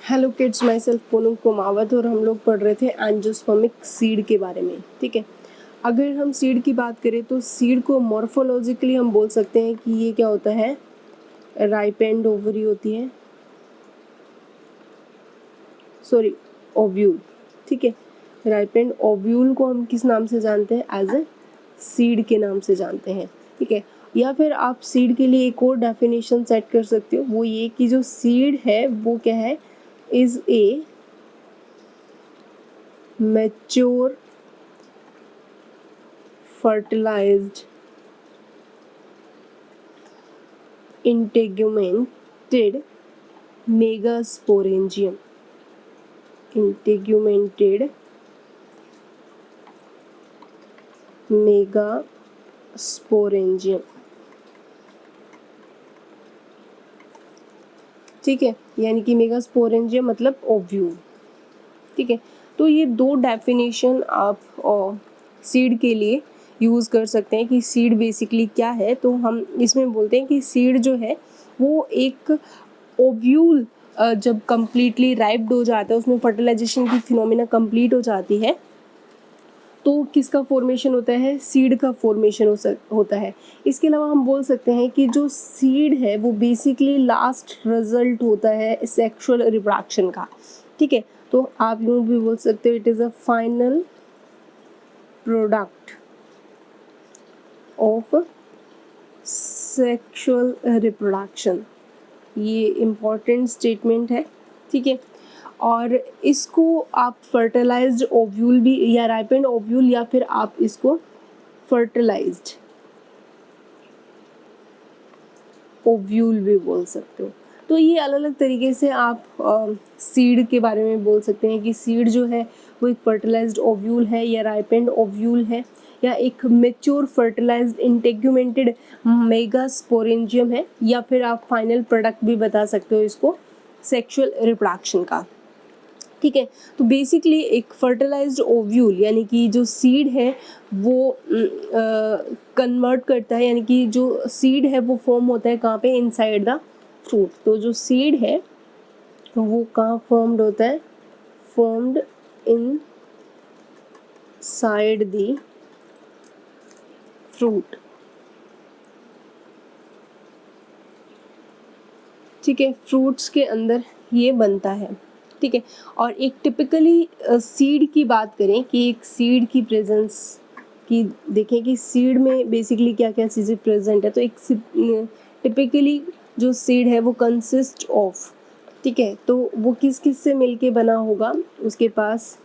Hello kids, my self Poonam Kumawat और हम लोग पढ़ रहे थे एंजियोस्पर्मिक सीड के बारे में। ठीक है, अगर हम सीड की बात करें तो सीड को मॉर्फोलॉजिकली हम बोल सकते हैं कि ये क्या होता है, राइपेंड ओवरी होती है, सॉरी ओव्यूल। ठीक है, राइपेंड ओव्यूल को हम किस नाम से जानते हैं? एज ए सीड के नाम से जानते हैं। ठीक है, या फिर आप सीड के लिए एक और डेफिनेशन सेट कर सकते हो, वो ये कि जो सीड है वो क्या है, is a mature fertilized integumented megasporangium integumented megasporangium। ठीक है, यानी कि मेगास्पोरेंजियम मतलब ओव्यूल। ठीक है, तो ये दो डेफिनेशन आप सीड के लिए यूज़ कर सकते हैं कि सीड बेसिकली क्या है। तो हम इसमें बोलते हैं कि सीड जो है वो एक ओव्यूल जब कम्प्लीटली राइप्ड हो जाता है, उसमें फर्टिलाइजेशन की फिनोमिना कंप्लीट हो जाती है, तो किसका फॉर्मेशन होता है? सीड का फॉर्मेशन होता है। इसके अलावा हम बोल सकते हैं कि जो सीड है वो बेसिकली लास्ट रिजल्ट होता है सेक्सुअल रिप्रोडक्शन का। ठीक है, तो आप यूँ भी बोल सकते हो, it is a final product of sexual reproduction. ये इम्पॉर्टेंट स्टेटमेंट है। ठीक है, और इसको आप फर्टिलाइज्ड ओव्यूल भी या राइपेंड ओव्यूल या फिर आप इसको फर्टिलाइज्ड ओव्यूल भी बोल सकते हो। तो ये अलग अलग तरीके से आप सीड के बारे में बोल सकते हैं कि सीड जो है वो एक फर्टिलाइज्ड ओव्यूल है या राइपेंड ओव्यूल है या एक मेच्योर फर्टिलाइज्ड इंटेग्यूमेंटेड मेगास्पोरेंजियम है, या फिर आप फाइनल प्रोडक्ट भी बता सकते हो इसको सेक्सुअल रिप्रोडक्शन का। ठीक है, तो बेसिकली एक फर्टिलाइज्ड ओव्यूल यानी कि जो सीड है वो कन्वर्ट करता है, यानी कि जो सीड है वो फॉर्म होता है कहाँ पे? Inside the fruit. तो जो सीड है वो कहाँ फॉर्म्ड होता है? Formed in side the fruit. ठीक है, फ्रूट्स के अंदर ये बनता है। ठीक है, और एक टिपिकली सीड की बात करें कि एक सीड की प्रेजेंस की देखें कि सीड में बेसिकली क्या क्या चीज़ें प्रेजेंट है। तो एक टिपिकली जो सीड है वो कंसिस्ट ऑफ, ठीक है, तो वो किस किस से मिलके बना होगा? उसके पास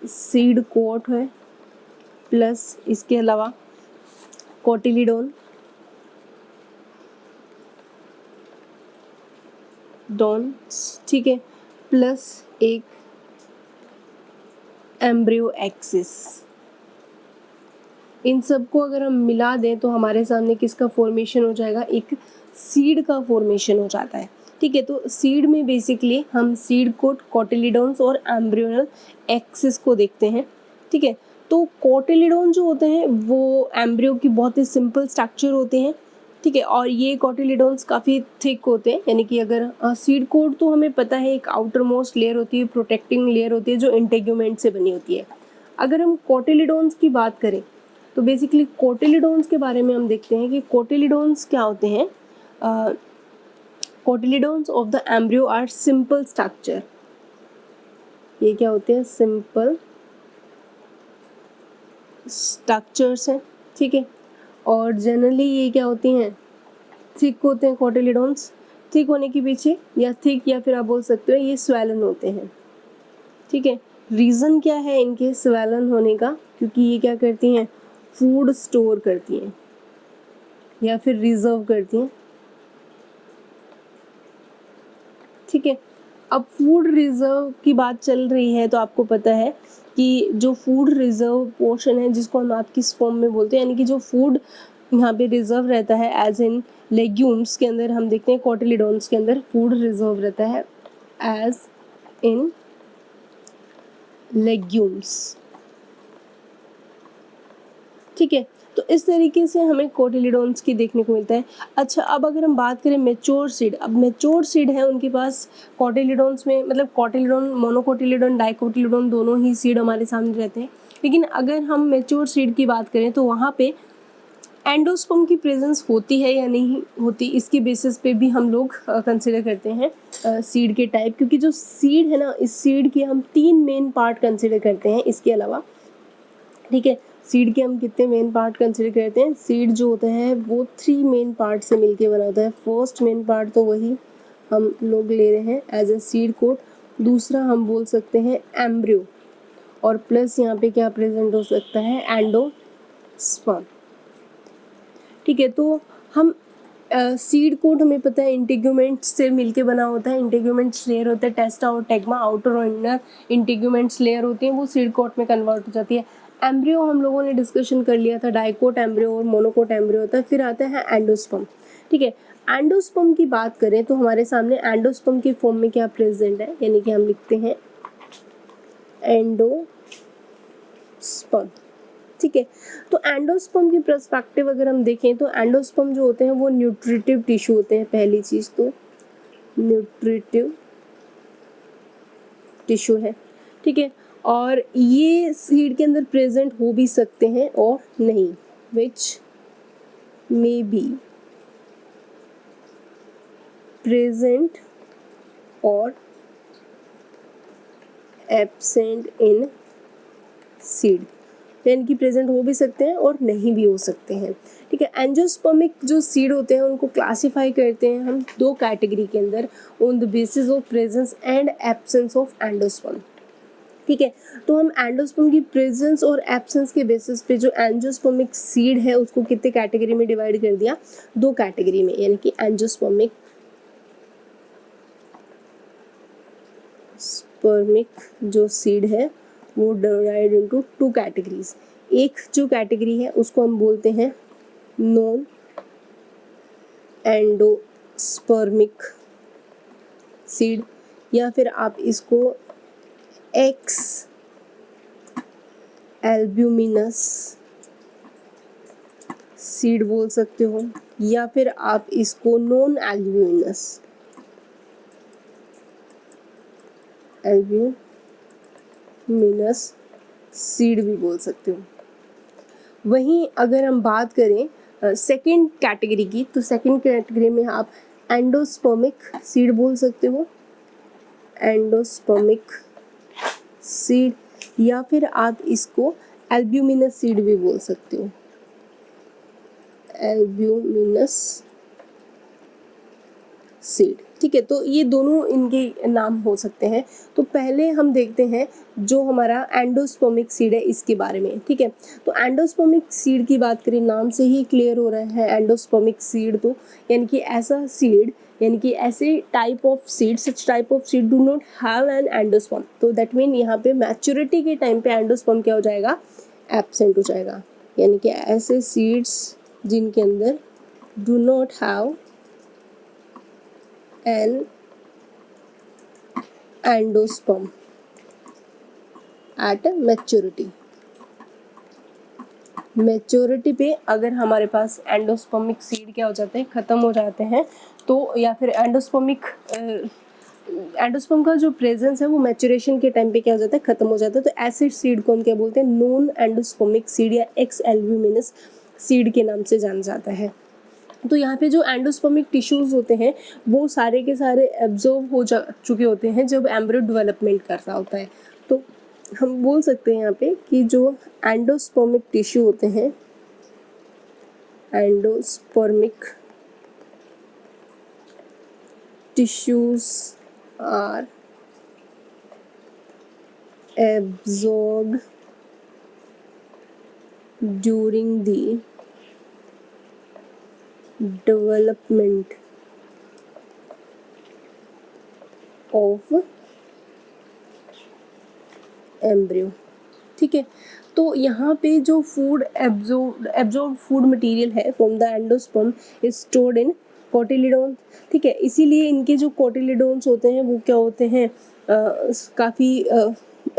सीड कोट है, प्लस इसके अलावा कोटिलीडोन डॉन्स, ठीक है, प्लस एक एम्ब्रियो एक्सिस। इन सबको अगर हम मिला दें तो हमारे सामने किसका फॉर्मेशन हो जाएगा? एक सीड का फॉर्मेशन हो जाता है। ठीक है, तो सीड में बेसिकली हम सीड कोट, कोटिलीडोन्स और एम्ब्रियोनल एक्सिस को देखते हैं। ठीक है, तो कोटिलीडोन जो होते हैं वो एम्ब्रियो की बहुत ही सिंपल स्ट्रक्चर होते हैं। ठीक है, और ये कोटिलीडोन्स काफ़ी थिक होते हैं, यानी कि अगर सीड कोट तो हमें पता है एक आउटर मोस्ट लेयर होती है, प्रोटेक्टिंग लेयर होती है जो इंटेग्यूमेंट से बनी होती है। अगर हम कोटिलीडोन्स की बात करें तो बेसिकली कोटिलीडोन्स के बारे में हम देखते हैं कि कोटिलीडोन्स क्या होते हैं। Cotyledons of the embryo are simple structure. ये क्या होते हैं? सिंपल स्ट्रक्चर्स हैं। ठीक है, और जनरली ये क्या होती हैं? थिक होते हैं कोटिलीडोन्स। थिक होने के पीछे या थिक या फिर आप बोल सकते हो ये स्वेलन होते हैं। ठीक है, रीज़न क्या है इनके स्वेलन होने का? क्योंकि ये क्या करती हैं? फूड स्टोर करती हैं या फिर रिजर्व करती हैं। ठीक है, अब फूड रिजर्व की बात चल रही है तो आपको पता है कि जो फूड रिजर्व पोर्शन है जिसको हम आप किस फॉर्म में बोलते हैं, यानी कि जो फूड यहाँ पे रिजर्व रहता है एज इन लेग्यूम्स के अंदर, हम देखते हैं कोटिलीडोन्स के अंदर फूड रिजर्व रहता है एज इन लेग्यूम्स। ठीक है, तो इस तरीके से हमें कोटिलिडोन्स की देखने को मिलता है। अच्छा, अब अगर हम बात करें मैच्योर सीड, अब मैच्योर सीड है उनके पास कोटिलिडोन्स में, मतलब कोटिलिडोन, मोनोकोटिलिडोन, डाइकोटिलिडोन दोनों ही सीड हमारे सामने रहते हैं। लेकिन अगर हम मैच्योर सीड की बात करें तो वहाँ पे एंडोस्पर्म की प्रेजेंस होती है या नहीं होती, इसके बेसिस पे भी हम लोग कंसिडर करते हैं सीड के टाइप, क्योंकि जो सीड है ना, इस सीड के हम 3 मेन पार्ट कंसिडर करते हैं इसके अलावा। ठीक है, सीड के हम कितने मेन पार्ट कंसिडर करते हैं? सीड जो होता है वो 3 मेन पार्ट से मिलके बना होता है। फर्स्ट मेन पार्ट तो वही हम लोग ले रहे हैं एज ए सीड कोट। दूसरा हम बोल सकते हैं एम्ब्रियो, और प्लस यहाँ पे क्या प्रेजेंट हो सकता है? एंडोस्पर्म। ठीक है, तो हम सीड कोट हमें पता है इंटीग्यूमेंट्स से मिलके बना होता है। इंटीग्यूमेंट्स लेयर होता है टेस्टा और टेग्मा, आउटर और इनर इंटीग्यूमेंट्स लेयर होती हैं, वो सीड कोट में कन्वर्ट हो जाती है। एम्ब्रियो हम लोगों ने डिस्कशन कर लिया था, डाइकोट एम्ब्रियो और मोनोकोट एम्ब्रियो होता है। फिर आता है एंडोस्पर्म। ठीक है, एंडोस्पर्म की बात करें तो हमारे सामने एंडोस्पर्म के फॉर्म में क्या प्रेजेंट है, यानी कि हम लिखते हैं एंडोस्पर्म। ठीक है, तो एंडोस्पर्म की पर्सपेक्टिव अगर हम देखें तो एंडोस्पर्म जो होते हैं वो न्यूट्रिटिव टिश्यू होते हैं। पहली चीज तो न्यूट्रिटिव टिश्यू है। ठीक है, और ये सीड के अंदर प्रेजेंट हो भी सकते हैं और नहीं, विच मे बी प्रेजेंट और एब्सेंट इन सीड, यानी कि प्रेजेंट हो भी सकते हैं और नहीं भी हो सकते हैं। ठीक है, एंजियोस्पर्मिक जो सीड होते हैं उनको क्लासिफाई करते हैं हम 2 कैटेगरी के अंदर, on the basis of presence and absence of endosperm. ठीक है, तो हम एंडोस्पर्म की प्रेजेंस और एब्सेंस के बेसिस पे जो एंजियोस्पर्मिक सीड है उसको कितने कैटेगरी में डिवाइड कर दिया? 2 कैटेगरी में, यानी कि एंजियोस्पर्मिक जो सीड है वो डिवाइड इनटू 2 कैटेगरीज। एक जो कैटेगरी है उसको हम बोलते हैं नॉन एंडोस्पर्मिक सीड, या फिर आप इसको एक्स एल्ब्यूमिनस सीड बोल सकते हो, या फिर आप इसको नॉन एल्ब्यूमिनस सीड भी बोल सकते हो। वहीं अगर हम बात करें सेकंड कैटेगरी की, तो सेकंड कैटेगरी में आप एंडोस्पर्मिक सीड बोल सकते हो, एंडोस्पर्मिक सीड, या फिर आप इसको एल्ब्यूमिनस सीड भी बोल सकते हो, एल्ब्यूमिनस सीड। ठीक है, तो ये दोनों इनके नाम हो सकते हैं। तो पहले हम देखते हैं जो हमारा एंडोस्पर्मिक सीड है इसके बारे में। ठीक है, तो एंडोस्पर्मिक सीड की बात करें, नाम से ही क्लियर हो रहा है एंडोस्पर्मिक सीड, तो यानी कि ऐसा सीड, यानी कि ऐसे type of seed, such type of seed do not have an endosperm. तो दैट मीन यहाँ पे मैच्योरिटी के टाइम पे एंडोस्पर्म क्या हो जाएगा? एब्सेंट हो जाएगा, यानी कि ऐसे सीड्स जिनके अंदर do not have an endosperm at maturity पे अगर हमारे पास एंडोस्पर्मिक सीड क्या हो जाते हैं? ख़त्म हो जाते हैं। तो या फिर एंडोस्पर्म का जो प्रेजेंस है वो मैच्योरेशन के टाइम पे क्या हो जाता है? ख़त्म हो जाता है। तो ऐसे सीड को हम क्या बोलते हैं? नॉन एंडोस्पर्मिक सीड या एक्स एल्ब्यूमिनस सीड के नाम से जाना जाता है। तो यहाँ पे जो एंडोस्पर्मिक टिश्यूज़ होते हैं वो सारे के सारे एब्जॉर्ब हो जा चुके होते हैं जब एम्ब्रियो डेवलपमेंट कर रहा होता है। तो हम बोल सकते हैं यहाँ पे कि जो एंडोस्पर्मिक टिश्यू होते हैं, endospermic tissues are absorbed during the development of embryo। ठीक है, तो यहाँ पे जो फूड एब्जॉर्ब फूड मटेरियल है from the endosperm is stored in cotyledon. ठीक है, इसीलिए इनके जो कोटिलिडोन्स होते हैं वो क्या होते हैं? काफ़ी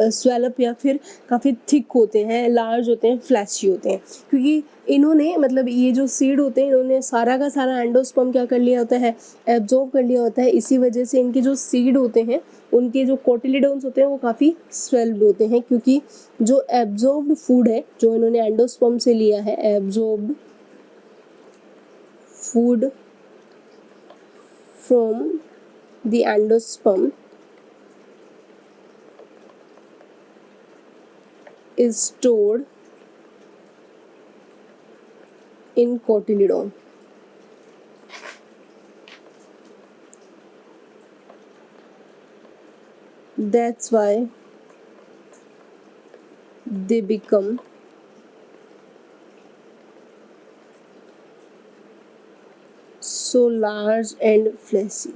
स्वेलअप या फिर काफ़ी थिक होते हैं, लार्ज होते हैं, फ्लैशी होते हैं, क्योंकि इन्होंने मतलब ये जो सीड होते हैं इन्होंने सारा का सारा एंडोस्पर्म क्या कर लिया होता है, एब्जॉर्ब कर लिया होता है। इसी वजह से इनके जो सीड होते हैं उनके जो कोटिलिडोन्स होते हैं वो काफ़ी स्वेल्ड होते हैं, क्योंकि जो एब्जॉर्ब्ड फूड है जो इन्होंने एंडोस्पर्म से लिया है, absorbed food from the endosperm is stored in cotyledon. That's why they become so large and fleshy.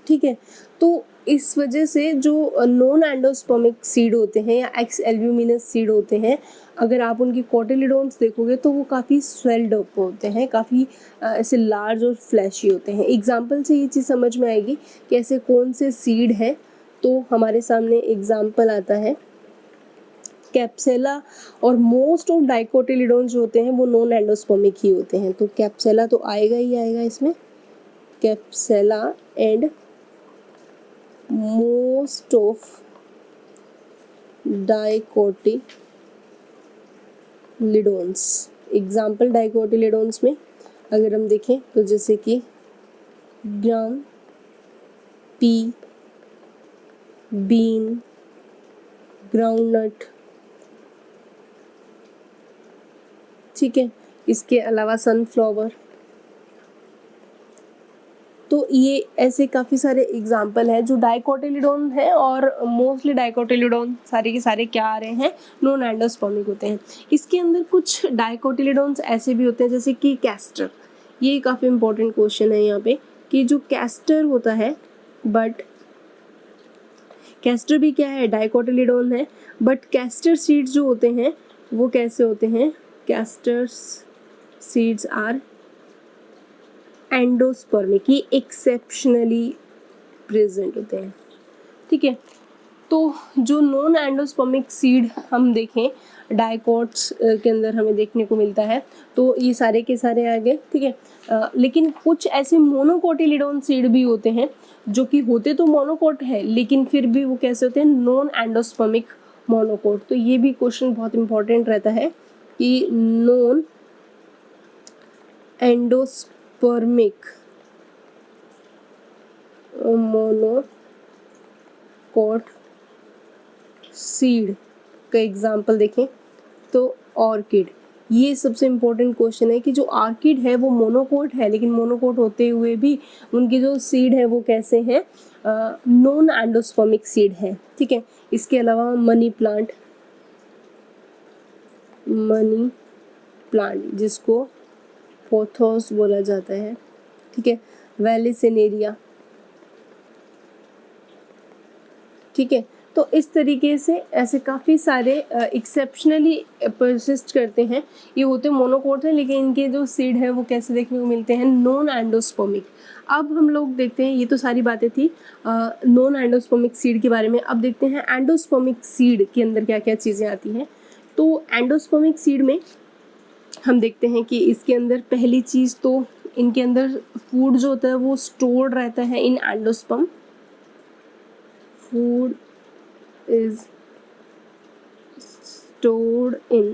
ठीक है, तो इस वजह से जो नॉन एंडोस्पर्मिक सीड होते हैं या एक्स एल्ब्यूमिनस सीड होते हैं, अगर आप उनकी कोटिलिडोन्स देखोगे तो वो काफ़ी स्वेल्ड अप होते हैं, काफ़ी ऐसे लार्ज और फ्लैशी होते हैं। एग्जाम्पल से ये चीज़ समझ में आएगी कि ऐसे कौन से सीड हैं। तो हमारे सामने एग्जाम्पल आता है कैप्सेला, और मोस्ट ऑफ डाइकोटिलिडोन्स जो होते हैं वो नॉन एंडोस्पर्मिक ही होते हैं। तो कैप्सेला तो आएगा ही आएगा इसमें, कैप्सेला एंड most of डाइकोटिलिडोन्स। एग्जाम्पल डाइकोटिलिडोन्स में अगर हम देखें तो जैसे कि ग्राम, पी, बीन, ग्राउंडनट, ठीक है, इसके अलावा सनफ्लावर। तो ये ऐसे काफ़ी सारे एग्जाम्पल हैं जो डाइकोटिलिडोन है, और मोस्टली डाइकोटिलिडोन सारे के सारे क्या आ रहे हैं, नॉन एंडोस्पर्मिक होते हैं। इसके अंदर कुछ डाइकोटिलिडोन्स ऐसे भी होते हैं जैसे कि कैस्टर। ये काफ़ी इंपॉर्टेंट क्वेश्चन है यहाँ पे कि जो कैस्टर होता है, बट कैस्टर भी क्या है, डाइकोटिलिडोन है, बट कैस्टर सीड्स जो होते हैं वो कैसे होते हैं, कैस्टर सीड्स आर एंडोस्पर्मिक, ये एक्सेप्शनली प्रेजेंट होते हैं। ठीक है, तो जो नॉन एंडोस्पर्मिक सीड हम देखें डाइकोट्स के अंदर हमें देखने को मिलता है, तो ये सारे के सारे आ गए। ठीक है, लेकिन कुछ ऐसे मोनोकोटिलिडोन सीड भी होते हैं जो कि होते तो मोनोकोट है लेकिन फिर भी वो कैसे होते हैं, नॉन एंडोस्पर्मिक मोनोकोट। तो ये भी क्वेश्चन बहुत इंपॉर्टेंट रहता है कि नॉन एंडोस्पर्मिक मोनोकोट सीड का एग्जाम्पल देखें तो ऑर्किड। ये सबसे इम्पोर्टेंट क्वेश्चन है कि जो ऑर्किड है वो मोनोकोट है, लेकिन मोनोकोट होते हुए भी उनकी जो सीड है वो कैसे हैं, नॉन एंडोस्पर्मिक सीड है। ठीक है, इसके अलावा मनी प्लांट जिसको पोथोस बोला जाता है। ठीक है, वैलिसिनेरिया। ठीक है, तो इस तरीके से ऐसे काफ़ी सारे एक्सेप्शनली परसिस्ट करते हैं, ये होते मोनोकोट हैं लेकिन इनके जो सीड है वो कैसे देखने को मिलते हैं, नॉन एंडोस्पर्मिक। अब हम लोग देखते हैं, ये तो सारी बातें थी नॉन एंडोस्पर्मिक सीड के बारे में। अब देखते हैं एंडोस्पर्मिक सीड के अंदर क्या क्या चीज़ें आती हैं। तो एंडोस्पर्मिक सीड में हम देखते हैं कि इसके अंदर पहली चीज़ तो इनके अंदर फूड जो होता है वो स्टोर्ड रहता है in endosperm. Food is stored in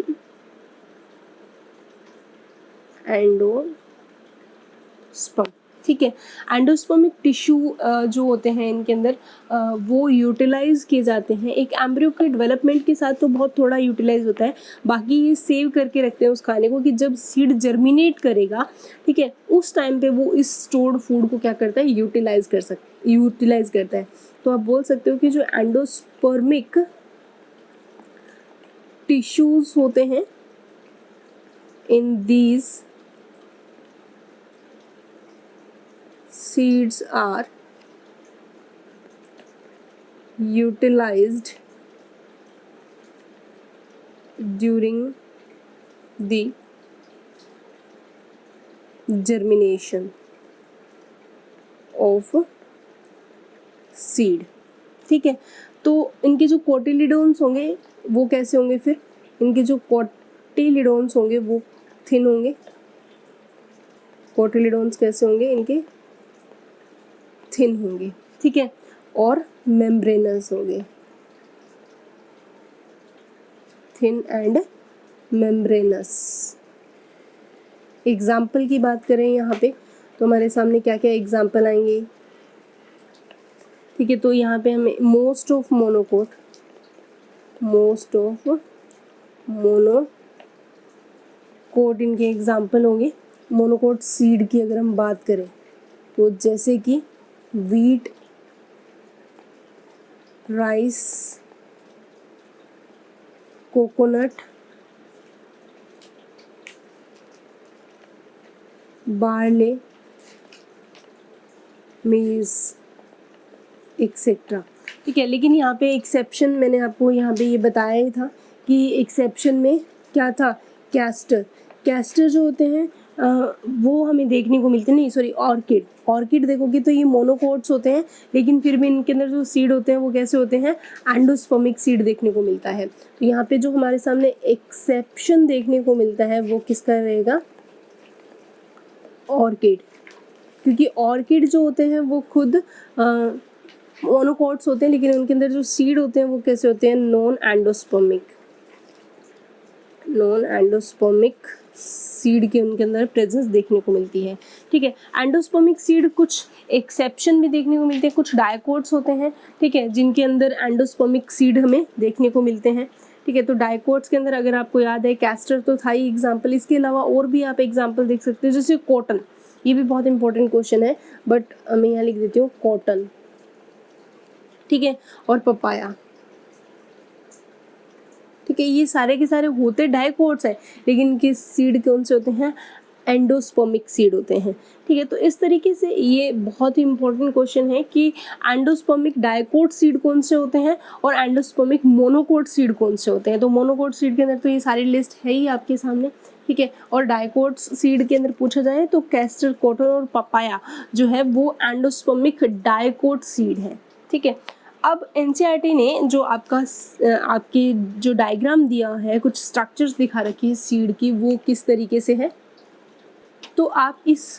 endosperm. ठीक है, एंडोस्पर्मिक टिश्यू जो होते हैं इनके अंदर वो यूटिलाइज किए जाते हैं। एक एम्ब्रियो के डेवलपमेंट के साथ तो बहुत थोड़ा यूटिलाइज होता है, बाकी ये सेव करके रखते हैं उस खाने को कि जब सीड जर्मिनेट करेगा, ठीक है, उस टाइम पे वो इस स्टोर्ड फूड को क्या करता है, यूटिलाइज करता है। तो आप बोल सकते हो कि जो एंडोस्पर्मिक टिश्यूज होते हैं in these seeds are utilized during the germination of seed. ठीक है, तो इनके जो कोटिलिडोन्स होंगे वो कैसे होंगे, फिर इनके जो कोटिलिडोन्स होंगे वो थिन होंगे। कोटिलिडोन्स कैसे होंगे, इनके थिन होंगे। ठीक है, और मेम्ब्रेनस होंगे, थिन एंड मेम्ब्रेनस। एग्जाम्पल की बात करें यहाँ पे तो हमारे सामने क्या क्या एग्जाम्पल आएंगे। ठीक है, तो यहाँ पे हमें मोस्ट ऑफ मोनोकोट इनके एग्जाम्पल होंगे। मोनोकोट सीड की अगर हम बात करें तो जैसे कि वीट, राइस, कोकोनट, बार्ले, मेज एक्सेट्रा। ठीक है, लेकिन यहाँ पे एक्सेप्शन मैंने आपको यहाँ पे ये बताया ही था कि एक्सेप्शन में क्या था, कैस्टर जो होते हैं वो हमें देखने को मिलते नहीं, सॉरी ऑर्किड देखोगे तो ये मोनोकोट्स होते हैं, लेकिन फिर भी इनके अंदर जो सीड होते हैं वो कैसे होते हैं, एंडोस्पर्मिक सीड देखने को मिलता है। तो यहाँ पे जो हमारे सामने एक्सेप्शन देखने को मिलता है वो किसका रहेगा, ऑर्किड, क्योंकि ऑर्किड जो होते हैं वो खुद मोनोकोट्स होते हैं, लेकिन उनके अंदर जो सीड होते हैं वो कैसे होते हैं, नॉन एंडोस्पर्मिक सीड के उनके अंदर प्रेजेंस देखने को मिलती है। ठीक है, एंडोस्पर्मिक सीड कुछ एक्सेप्शन भी देखने को मिलते हैं, कुछ डायकोट्स होते हैं, ठीक है, जिनके अंदर एंडोस्पर्मिक सीड हमें देखने को मिलते हैं। ठीक है, तो डायकोट्स के अंदर अगर आपको याद है कैस्टर तो था ही एग्जाम्पल, इसके अलावा और भी आप एग्जाम्पल देख सकते हो, जैसे कॉटन, ये भी बहुत इंपॉर्टेंट क्वेश्चन है बट मैं यहाँ लिख देती हूँ कॉटन। ठीक है, और पपाया। ठीक है, ये सारे के सारे होते डायकोट्स हैं, लेकिन इनके सीड कौन से होते हैं, एंडोस्पर्मिक सीड होते हैं। ठीक है, तो इस तरीके से ये बहुत ही इंपॉर्टेंट क्वेश्चन है कि एंडोस्पर्मिक डायकोट सीड कौन से होते हैं और एंडोस्पर्मिक मोनोकोट सीड कौन से होते हैं। तो मोनोकोट सीड के अंदर तो ये सारी लिस्ट है ही आपके सामने। ठीक है, और डायकोट सीड के अंदर पूछा जाए तो कैस्टर, कॉटन और पपाया जो है वो एंडोस्पर्मिक डायकोट सीड है। ठीक है, अब एनसीईआरटी ने जो आपकी जो डायग्राम दिया है, कुछ स्ट्रक्चर्स दिखा रखी है सीड की, वो किस तरीके से है, तो आप इस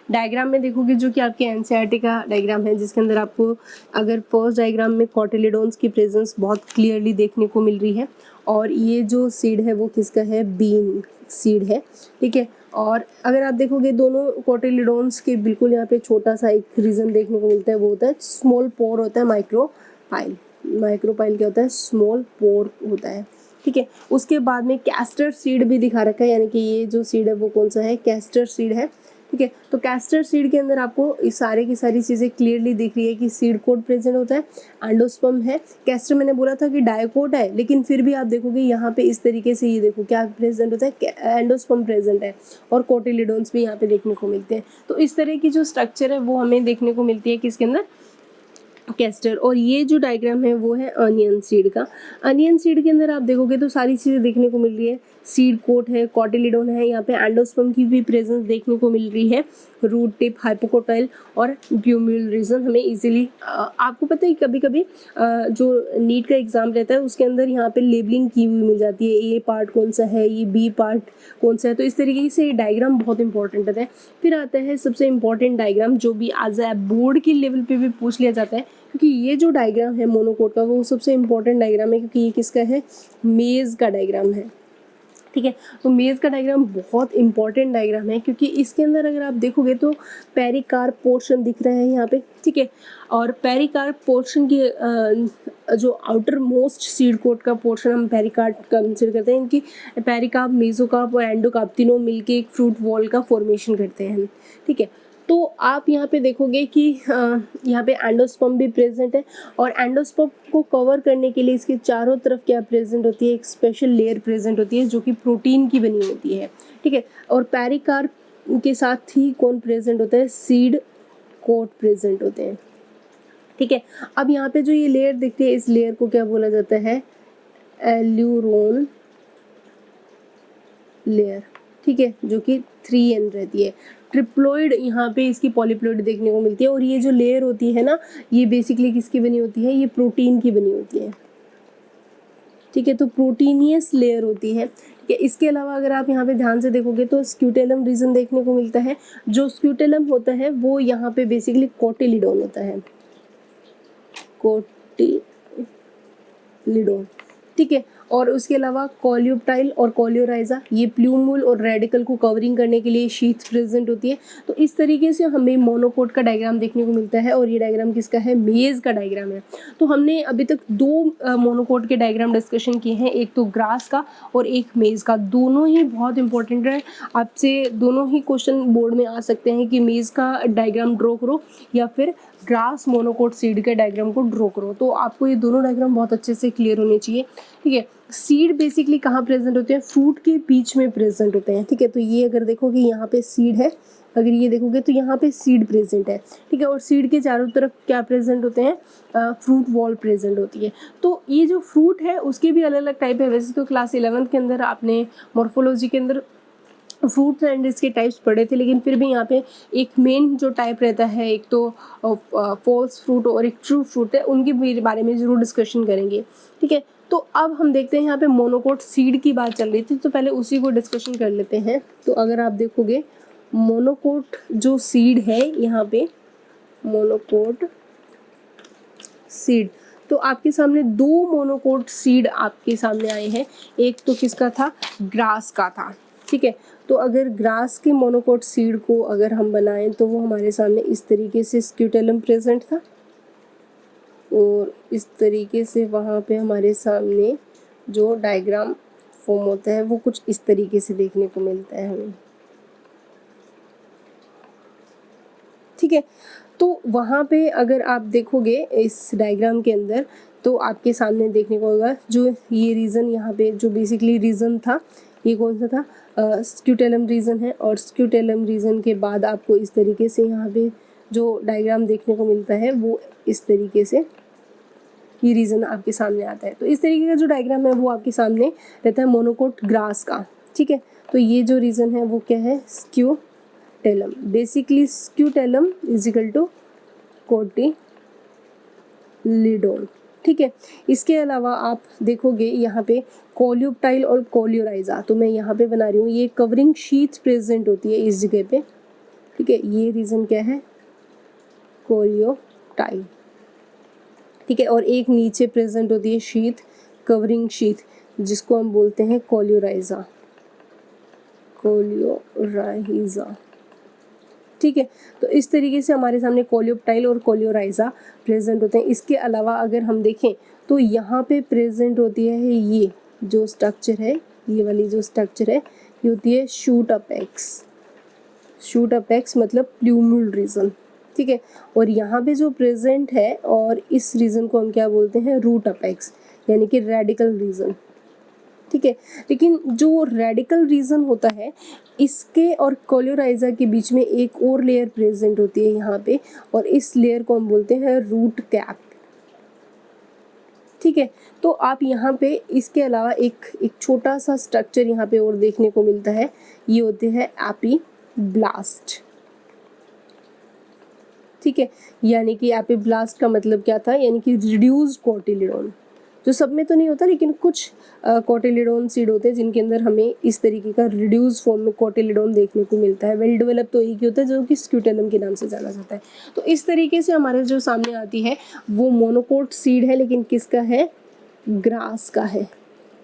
डायग्राम में देखोगे जो कि आपके एनसीईआरटी का डायग्राम है, जिसके अंदर आपको अगर फर्स्ट डायग्राम में कॉटिलिडोन्स की प्रेजेंस बहुत क्लियरली देखने को मिल रही है, और ये जो सीड है वो किसका है, बीन सीड है। ठीक है, और अगर आप देखोगे दोनों कॉटिलिडोन्स के बिल्कुल यहाँ पे छोटा सा एक रीजन देखने को मिलता है, वो होता है स्मॉल पोर होता है, माइक्रोपाइल क्या होता है, स्मॉल पोर होता है। ठीक है, उसके बाद में कैस्टर सीड भी दिखा रखा है, यानी कि ये जो सीड है वो कौन सा है, कैस्टर सीड है। ठीक है, तो कैस्टर सीड के अंदर आपको इस सारे की सारी चीज़ें क्लियरली दिख रही है कि सीड कोड प्रेजेंट होता है, एंडोस्पर्म है, कैस्टर मैंने बोला था कि डायकोट है, लेकिन फिर भी आप देखोगे यहाँ पे इस तरीके से, ये देखो क्या प्रेजेंट होता है, एंडोस्पर्म प्रेजेंट है, और कोटिलिडोन्स भी यहाँ पे देखने को मिलते हैं। तो इस तरह की जो स्ट्रक्चर है वो हमें देखने को मिलती है किसके अंदर, कैस्टर। और ये जो डायग्राम है वो है अनियन सीड का। अनियन सीड के अंदर आप देखोगे तो सारी चीज़ें देखने को मिल रही है, सीड कोट है, कॉटिलिडोन है, यहाँ पे एंडोस्पर्म की भी प्रेजेंस देखने को मिल रही है, रूट टिप, हाइपोकोटाइल और ब्यूम्यूल रीजन हमें इजीली, आपको पता है कभी कभी जो नीट का एग्जाम रहता है उसके अंदर यहाँ पे लेबलिंग की हुई मिल जाती है, ये पार्ट कौन सा है, ये बी पार्ट कौन सा है, तो इस तरीके से डायग्राम बहुत इंपॉर्टेंट होता है। फिर आता है सबसे इम्पॉर्टेंट डायग्राम जो भी आज बोर्ड की लेवल पे भी पूछ लिया जाता है, क्योंकि ये जो डायग्राम है मोनोकोट का वो सबसे इम्पॉर्टेंट डायग्राम है, क्योंकि ये किसका है, मेज का डायग्राम है। ठीक है, तो मेज का डायग्राम बहुत इंपॉर्टेंट डायग्राम है, क्योंकि इसके अंदर अगर आप देखोगे तो पेरिकार्प पोर्शन दिख रहा है यहाँ पे। ठीक है, और पेरिकार्प पोर्शन की जो आउटर मोस्ट सीड कोट का पोर्शन हम पेरिकार्प कंसिडर करते हैं, इनकी पेरिकार्प, मेसोकार्प और एंडोकार्प तीनों मिलके एक फ्रूट वॉल का फॉर्मेशन करते हैं। ठीक है, तो आप यहाँ पे देखोगे कि यहाँ पे एंडोस्पर्म भी प्रेजेंट है, और एंडोस्पर्म को कवर करने के लिए इसके चारों तरफ क्या प्रेजेंट होती है, एक स्पेशल लेयर प्रेजेंट होती है जो कि प्रोटीन की बनी होती है। ठीक है, और पेरिकार्प के साथ ही कौन प्रेजेंट होता है, सीड कोट प्रेजेंट होते हैं। ठीक है, अब यहाँ पे जो ये लेयर दिखती है, इस लेयर को क्या बोला जाता है, एल्यूरोन लेयर। ठीक है, जो कि 3n रहती है। ट्रिप्लोइड यहाँ पे इसकी पॉलीप्लोइड देखने को मिलती है। और ये जो लेयर होती है ना, ये बेसिकली किसकी बनी होती है, ये प्रोटीन की बनी होती है। ठीक है, तो प्रोटीनियस लेयर होती है। ठीक है, इसके अलावा अगर आप यहाँ पे ध्यान से देखोगे तो स्क्यूटेलम रीजन देखने को मिलता है। जो स्क्यूटेलम होता है वो यहाँ पे बेसिकली कोटिलिडोन होता है, कोटिलिडोन। ठीक है, और उसके अलावा कॉलियोप्टाइल और कॉलियोराइजा, ये प्लूमूल और रेडिकल को कवरिंग करने के लिए शीथ प्रेजेंट होती है। तो इस तरीके से हमें मोनोकोट का डायग्राम देखने को मिलता है। और ये डायग्राम किसका है, मेज का डायग्राम है। तो हमने अभी तक दो मोनोकोट के डायग्राम डिस्कशन किए हैं, एक तो ग्रास का और एक मेज का। दोनों ही बहुत इंपॉर्टेंट है, आपसे दोनों ही क्वेश्चन बोर्ड में आ सकते हैं कि मेज का डायग्राम ड्रॉ करो या फिर ग्रास मोनोकोट सीड के डायग्राम को ड्रॉ करो। तो आपको ये दोनों डायग्राम बहुत अच्छे से क्लियर होने चाहिए। ठीक है, सीड बेसिकली कहाँ प्रेजेंट होते हैं, फ्रूट के बीच में प्रेजेंट होते हैं। ठीक है, तो ये अगर देखोगे यहाँ पे सीड है, अगर ये देखोगे तो यहाँ पे सीड प्रेजेंट है। ठीक है, और सीड के चारों तरफ क्या प्रेजेंट होते हैं, फ्रूट वॉल प्रेजेंट होती है। तो ये जो फ्रूट है उसके भी अलग अलग टाइप है। वैसे तो क्लास 11th के अंदर आपने मॉर्फोलॉजी के अंदर फ्रूट्स एंड इसके टाइप्स पढ़े थे, लेकिन फिर भी यहाँ पे एक मेन जो टाइप रहता है, एक तो फॉल्स फ्रूट और एक ट्रू फ्रूट है, उनके बारे में ज़रूर डिस्कशन करेंगे। ठीक है, तो अब हम देखते हैं यहाँ पे मोनोकोट सीड की बात चल रही थी, तो पहले उसी को डिस्कशन कर लेते हैं। तो अगर आप देखोगे मोनोकोट जो सीड है, यहाँ पे मोनोकोट सीड, तो आपके सामने दो मोनोकोट सीड आपके सामने आए हैं। एक तो किसका था, ग्रास का था। ठीक है, तो अगर ग्रास के मोनोकोट सीड को अगर हम बनाएं तो वो हमारे सामने इस तरीके से स्क्यूटेलम प्रेजेंट था, और इस तरीके से वहाँ पे हमारे सामने जो डायग्राम फॉर्म होता है वो कुछ इस तरीके से देखने को मिलता है हमें। ठीक है, तो वहाँ पे अगर आप देखोगे इस डायग्राम के अंदर तो आपके सामने देखने को होगा जो ये रीज़न यहाँ पे जो बेसिकली रीज़न था, ये कौन सा था, स्क्यूटेलम रीजन है। और स्क्यूटेलम रीजन के बाद आपको इस तरीके से यहाँ पे जो डायग्राम देखने को मिलता है वो इस तरीके से ये रीजन आपके सामने आता है। तो इस तरीके का जो डायग्राम है वो आपके सामने रहता है मोनोकोट ग्रास का। ठीक है, तो ये जो रीजन है वो क्या है, scutellum. Basically scutellum is equal to cotyledon. ठीक है, इसके अलावा आप देखोगे यहाँ पे कॉलियोप्टाइल और कॉलियोराइजा, तो मैं यहाँ पे बना रही हूँ, ये कवरिंग शीट प्रेजेंट होती है इस जगह पे। ठीक है, ये रीजन क्या है, कॉलियोप्टाइल। ठीक है, और एक नीचे प्रेजेंट होती है शीट, कवरिंग शीट, जिसको हम बोलते हैं कॉलियोराइजा, कॉलियोराइजा। ठीक है, तो इस तरीके से हमारे सामने कॉलियोप्टाइल और कॉलियोराइजा प्रेजेंट होते हैं। इसके अलावा अगर हम देखें तो यहाँ पे प्रेजेंट होती है ये जो स्ट्रक्चर है, ये वाली जो स्ट्रक्चर है ये होती है शूट अपेक्स। शूट अपेक्स मतलब प्लूमल रीजन। ठीक है, और यहाँ पे जो प्रेजेंट है और इस रीजन को हम क्या बोलते हैं, रूट अपेक्स, यानी कि रेडिकल रीजन। ठीक है, लेकिन जो रेडिकल रीजन होता है इसके और कॉलियोराइजा के बीच में एक और लेयर प्रेजेंट होती है यहाँ पे, और इस लेयर को हम बोलते हैं रूट कैप। ठीक है, तो आप यहाँ पे इसके अलावा एक छोटा सा स्ट्रक्चर यहाँ पे और देखने को मिलता है, ये होते हैं एपीब्लास्ट। ठीक है, यानी कि एपीब्लास्ट का मतलब क्या था, यानी कि रिड्यूस्ड कोटिलिडोन, जो सब में तो नहीं होता लेकिन कुछ कोटिलिडोन सीड होते हैं जिनके अंदर हमें इस तरीके का रिड्यूस फॉर्म में कोटिलिडोन देखने को मिलता है। वेल डेवलप तो एक ही होता है जो कि स्क्यूटेलम के नाम से जाना जाता है। तो इस तरीके से हमारे जो सामने आती है वो मोनोकोट सीड है, लेकिन किसका है, ग्रास का है।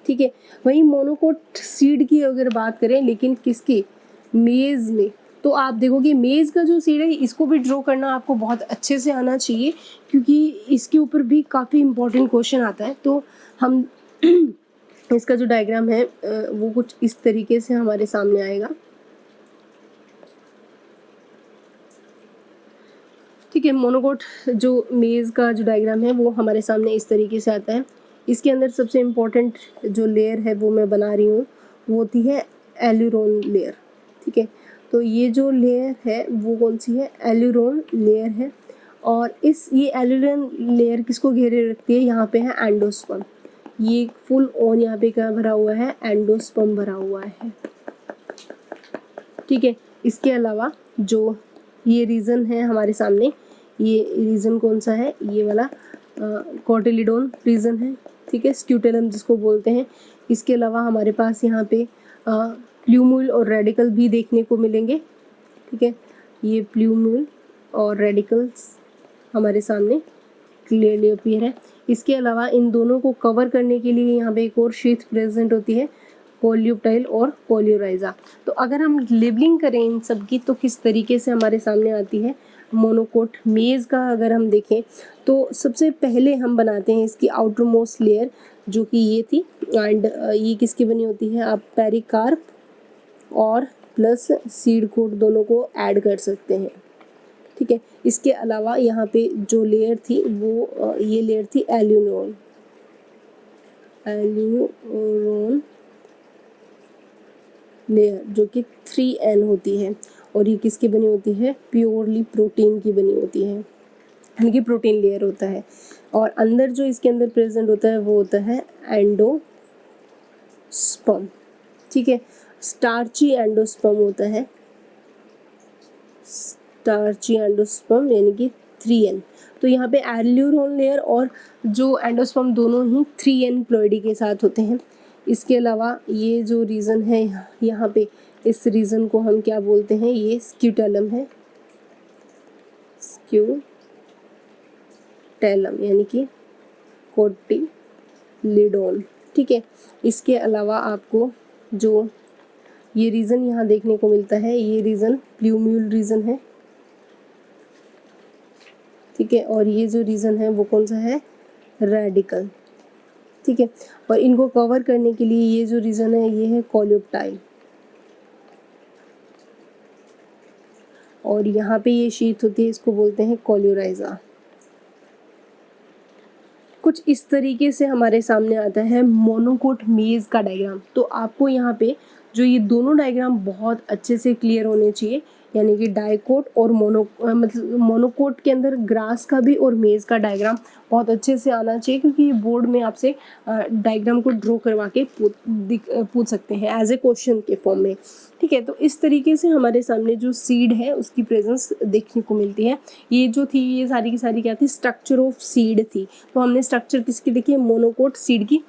ठीक है, वही मोनोकोट सीड की अगर बात करें, लेकिन किसकी, मेज में, तो आप देखोगे मेज का जो सीड है इसको भी ड्रॉ करना आपको बहुत अच्छे से आना चाहिए, क्योंकि इसके ऊपर भी काफ़ी इंपॉर्टेंट क्वेश्चन आता है। तो हम इसका जो डायग्राम है वो कुछ इस तरीके से हमारे सामने आएगा। ठीक है, मोनोकोट जो मेज का जो डायग्राम है वो हमारे सामने इस तरीके से आता है। इसके अंदर सबसे इम्पोर्टेंट जो लेयर है वो मैं बना रही हूँ, वो होती है एल्यूरोन लेयर। ठीक है, तो ये जो लेयर है वो कौन सी है, एल्यूरोन लेयर है। और ये एल्यूरोन लेयर किसको घेरे रखती है, यहाँ पे है एंडोस्पर्म। ये फुल ऑन यहाँ पे क्या भरा हुआ है, एंडोस्पर्म भरा हुआ है। ठीक है, इसके अलावा जो ये रीज़न है हमारे सामने, ये रीज़न कौन सा है, ये वाला कोटिलीडोन रीज़न है, ठीक है, स्क्यूटेलम जिसको बोलते हैं। इसके अलावा हमारे पास यहाँ पे प्ल्यूम्यूल और रेडिकल भी देखने को मिलेंगे, ठीक है, ये प्ल्यूम्यूल और रेडिकल्स हमारे सामने क्लियरली अपीयर है। इसके अलावा इन दोनों को कवर करने के लिए यहाँ पे एक और शीथ प्रेजेंट होती है, कोलियोप्टाइल और कोलियोराइजा। तो अगर हम लेबलिंग करें इन सब की तो किस तरीके से हमारे सामने आती है मोनोकोट मेज का अगर हम देखें तो सबसे पहले हम बनाते हैं इसकी आउटर मोस्ट लेयर जो कि ये थी, एंड ये किसकी बनी होती है, आप पेरिकार्प और प्लस सीड कोट दोनों को ऐड कर सकते हैं, ठीक है। इसके अलावा यहाँ पे जो लेयर थी वो ये लेयर थी एल्यूरोन लेयर जो कि 3N होती है, और ये किसकी बनी होती है, प्योरली प्रोटीन की बनी होती है, यानी कि प्रोटीन लेयर होता है। और अंदर जो इसके अंदर प्रेजेंट होता है वो होता है एंडोस्पर्म, ठीक है, स्टार्ची एंडोस्पर्म होता है, स्टार्ची एंडोस्पर्म यानी कि 3N। तो यहाँ पे एल्यूरोन लेयर और जो एंडोस्पर्म दोनों ही 3N प्लॉइडी के साथ होते हैं। इसके अलावा ये जो रीजन है यहाँ पे, इस रीजन को हम क्या बोलते हैं, ये स्क्यूटेलम है, स्क्यूटेलम यानी कि कोटिलीडोन, ठीक है। इसके अलावा आपको जो ये रीजन यहाँ देखने को मिलता है, ये रीजन प्ल्यूम्यूल रीजन है, ठीक है, और ये जो रीजन है वो कौन सा है, रेडिकल, ठीक है। और इनको कवर करने के लिए ये जो रीजन है ये है कोलियोप्टाइल, और यहाँ पे ये शीथ होती है इसको बोलते हैं कोलियोराइजा। कुछ इस तरीके से हमारे सामने आता है मोनोकोट मेज का डायग्राम। तो आपको यहाँ पे जो ये दोनों डायग्राम बहुत अच्छे से क्लियर होने चाहिए, यानी कि डाइकोट और मतलब मोनोकोट के अंदर ग्रास का भी और मेज का डायग्राम बहुत अच्छे से आना चाहिए, क्योंकि ये बोर्ड में आपसे डायग्राम को ड्रॉ करवा के पूछ सकते हैं एज ए क्वेश्चन के फॉर्म में, ठीक है। तो इस तरीके से हमारे सामने जो सीड है उसकी प्रेजेंस देखने को मिलती है। ये जो थी ये सारी की सारी क्या थी, स्ट्रक्चर ऑफ सीड थी। तो हमने स्ट्रक्चर किसकी देखी है, मोनोकोट सीड की,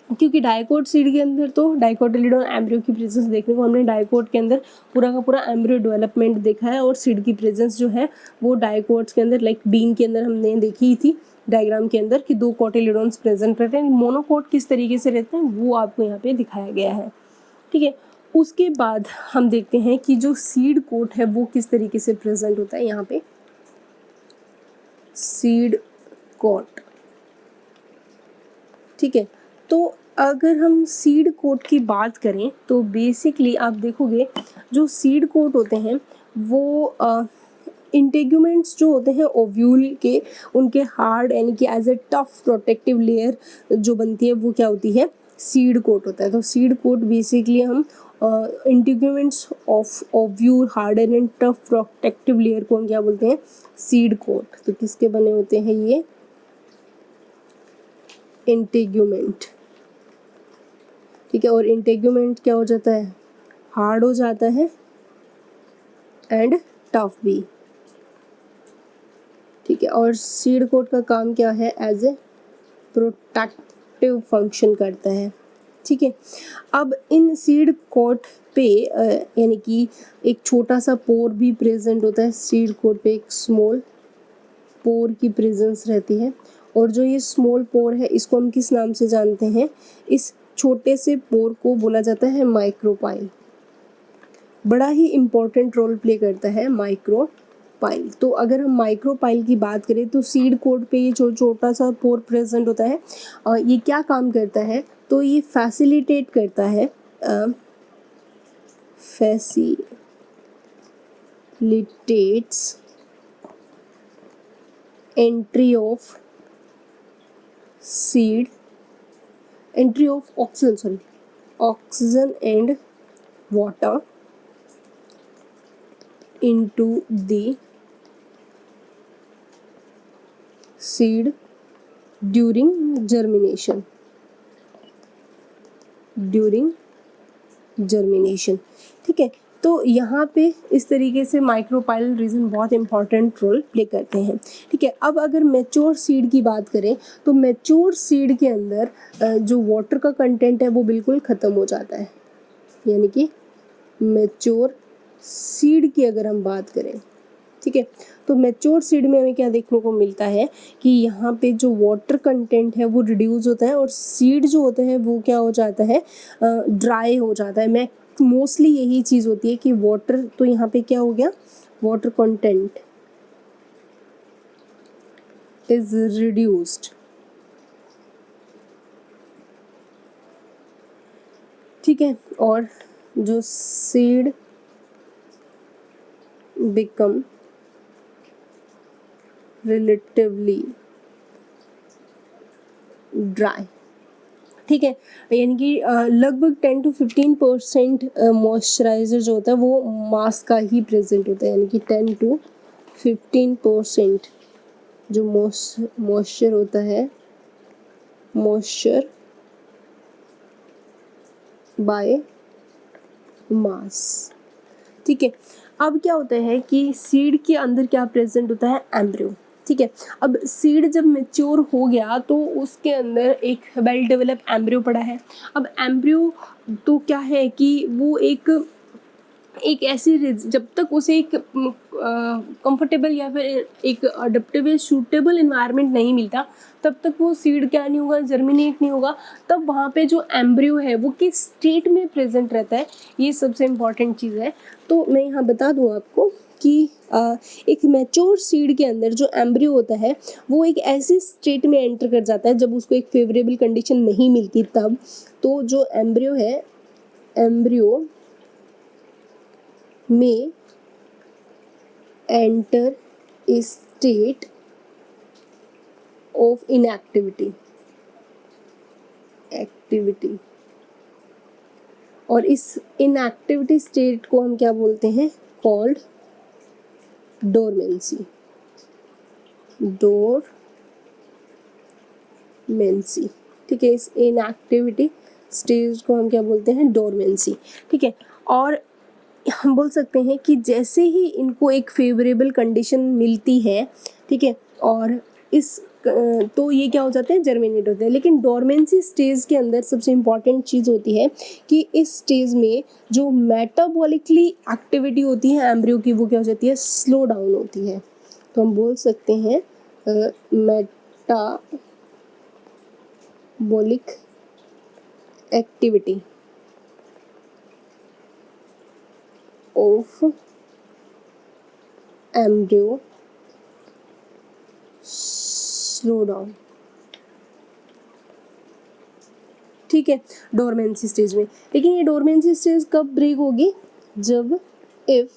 क्योंकि डाइकोट सीड के अंदर तो डाइकोटिलीडोन एम्ब्रियो की प्रेजेंस देखने को, हमने डाइकोट के अंदर पूरा का पूरा एम्ब्रियो डेवलपमेंट देखा है, और सीड की प्रेजेंस जो है वो डाइकोट्स के अंदर लाइक बीन के अंदर हमने देखी थी डायग्राम के अंदर कि 2 कोटिलीडोन्स प्रेजेंट रहते हैं। मोनोकोट किस तरीके से रहते हैं वो आपको यहाँ पे दिखाया गया है, ठीक है। उसके बाद हम देखते हैं कि जो सीड कोट है वो किस तरीके से प्रेजेंट होता है। यहाँ पे सीड कोट, ठीक है। तो अगर हम सीड कोट की बात करें तो बेसिकली आप देखोगे जो सीड कोट होते हैं वो इंटेग्यूमेंट्स जो होते हैं ओव्यूल के, उनके हार्ड यानी कि as a tough protective layer जो बनती है वो क्या होती है, सीड कोट होता है। तो सीड कोट बेसिकली हम integuments of ovule hard and tough protective layer को हम क्या बोलते हैं, सीड कोट। तो किसके बने होते हैं ये, इंटेग्यूमेंट, ठीक है। और इंटेग्यूमेंट क्या हो जाता है, हार्ड हो जाता है एंड टफ भी, ठीक है। और सीड कोट का काम क्या है, एज ए प्रोटेक्टिव फंक्शन करता है, ठीक है। अब इन सीड कोट पे यानी कि एक छोटा सा पोर भी प्रेजेंट होता है, सीड कोट पे एक स्मॉल पोर की प्रेजेंस रहती है, और जो ये स्मॉल पोर है इसको हम किस नाम से जानते हैं, इस छोटे से पोर को बोला जाता है माइक्रोपाइल। बड़ा ही इम्पोर्टेंट रोल प्ले करता है माइक्रोपाइल। तो अगर हम माइक्रोपाइल की बात करें तो सीड कोट पे ये छोटा सा पोर प्रेजेंट होता है, ये क्या काम करता है, तो ये फैसिलिटेट करता है facilitates entry of seed, entry of oxygen and water into the seed during germination, ठीक है। तो तो यहाँ पे इस तरीके से माइक्रोपाइलल रीजन बहुत इंपॉर्टेंट रोल प्ले करते हैं। ठीक है, अब अगर मैच्योर सीड की बात करें तो मैच्योर सीड के अंदर जो वाटर का कंटेंट है वो बिल्कुल ख़त्म हो जाता है। यानी कि मैच्योर सीड की अगर हम बात करें, ठीक है, तो मैच्योर सीड में हमें क्या देखने को मिलता है कि यहाँ पे जो वाटर कंटेंट है वो रिड्यूस होता है और सीड जो होता है वो क्या हो जाता है, ड्राई हो जाता है। मैं मोस्टली यही चीज़ होती है कि वाटर, तो यहाँ पे क्या हो गया, वाटर कंटेंट इज रिड्यूस्ड। ठीक है, और जो सीड बिकम रिलेटिवली ड्राई। ठीक है, यानी कि लगभग 10 to 15% मॉइस्चराइज़र जो होता है वो मास का ही प्रेजेंट होता है। यानी कि 10 to 15% जो मॉइस्चर होता है, मॉइस्चर बाय मास। ठीक है, अब क्या होता है कि सीड के अंदर क्या प्रेजेंट होता है, एम्ब्रियो। ठीक है, अब सीड जब मैच्योर हो गया तो उसके अंदर एक वेल डेवलप एम्ब्रियो पड़ा है। अब एम्ब्रियो तो क्या है कि वो एक ऐसी जब तक उसे एक कंफर्टेबल या फिर एक अडेप्टेबल सूटेबल इन्वायरमेंट नहीं मिलता तब तक वो सीड क्या नहीं होगा, जर्मिनेट नहीं होगा। तब वहाँ पे जो एम्ब्रियो है वो किस स्टेट में प्रेजेंट रहता है, ये सबसे इम्पॉर्टेंट चीज़ है। तो मैं यहाँ बता दूँ आपको कि एक मैच्योर सीड के अंदर जो एम्ब्रियो होता है वो एक ऐसी स्टेट में एंटर कर जाता है जब उसको एक फेवरेबल कंडीशन नहीं मिलती तब। तो जो एम्ब्रियो है, एम्ब्रियो में enter a state of inactivity और इस inactivity state को हम क्या बोलते हैं, called dormancy। ठीक है, इस inactivity stage को हम क्या बोलते हैं, dormancy। ठीक है, और हम बोल सकते हैं कि जैसे ही इनको एक फेवरेबल कंडीशन मिलती है, ठीक है, और इस तो ये क्या हो जाते हैं, जर्मिनेट होते हैं। लेकिन डोरमेंसी स्टेज के अंदर सबसे इम्पॉर्टेंट चीज़ होती है कि इस स्टेज में जो मेटाबॉलिकली एक्टिविटी होती है एम्ब्रियो की वो क्या हो जाती है, स्लो डाउन होती है। तो हम बोल सकते हैं metabolic activity of embryo slow down. ठीक है, डोरमेंसी स्टेज में। लेकिन ये डोरमेंसी स्टेज कब ब्रेक होगी, जब इफ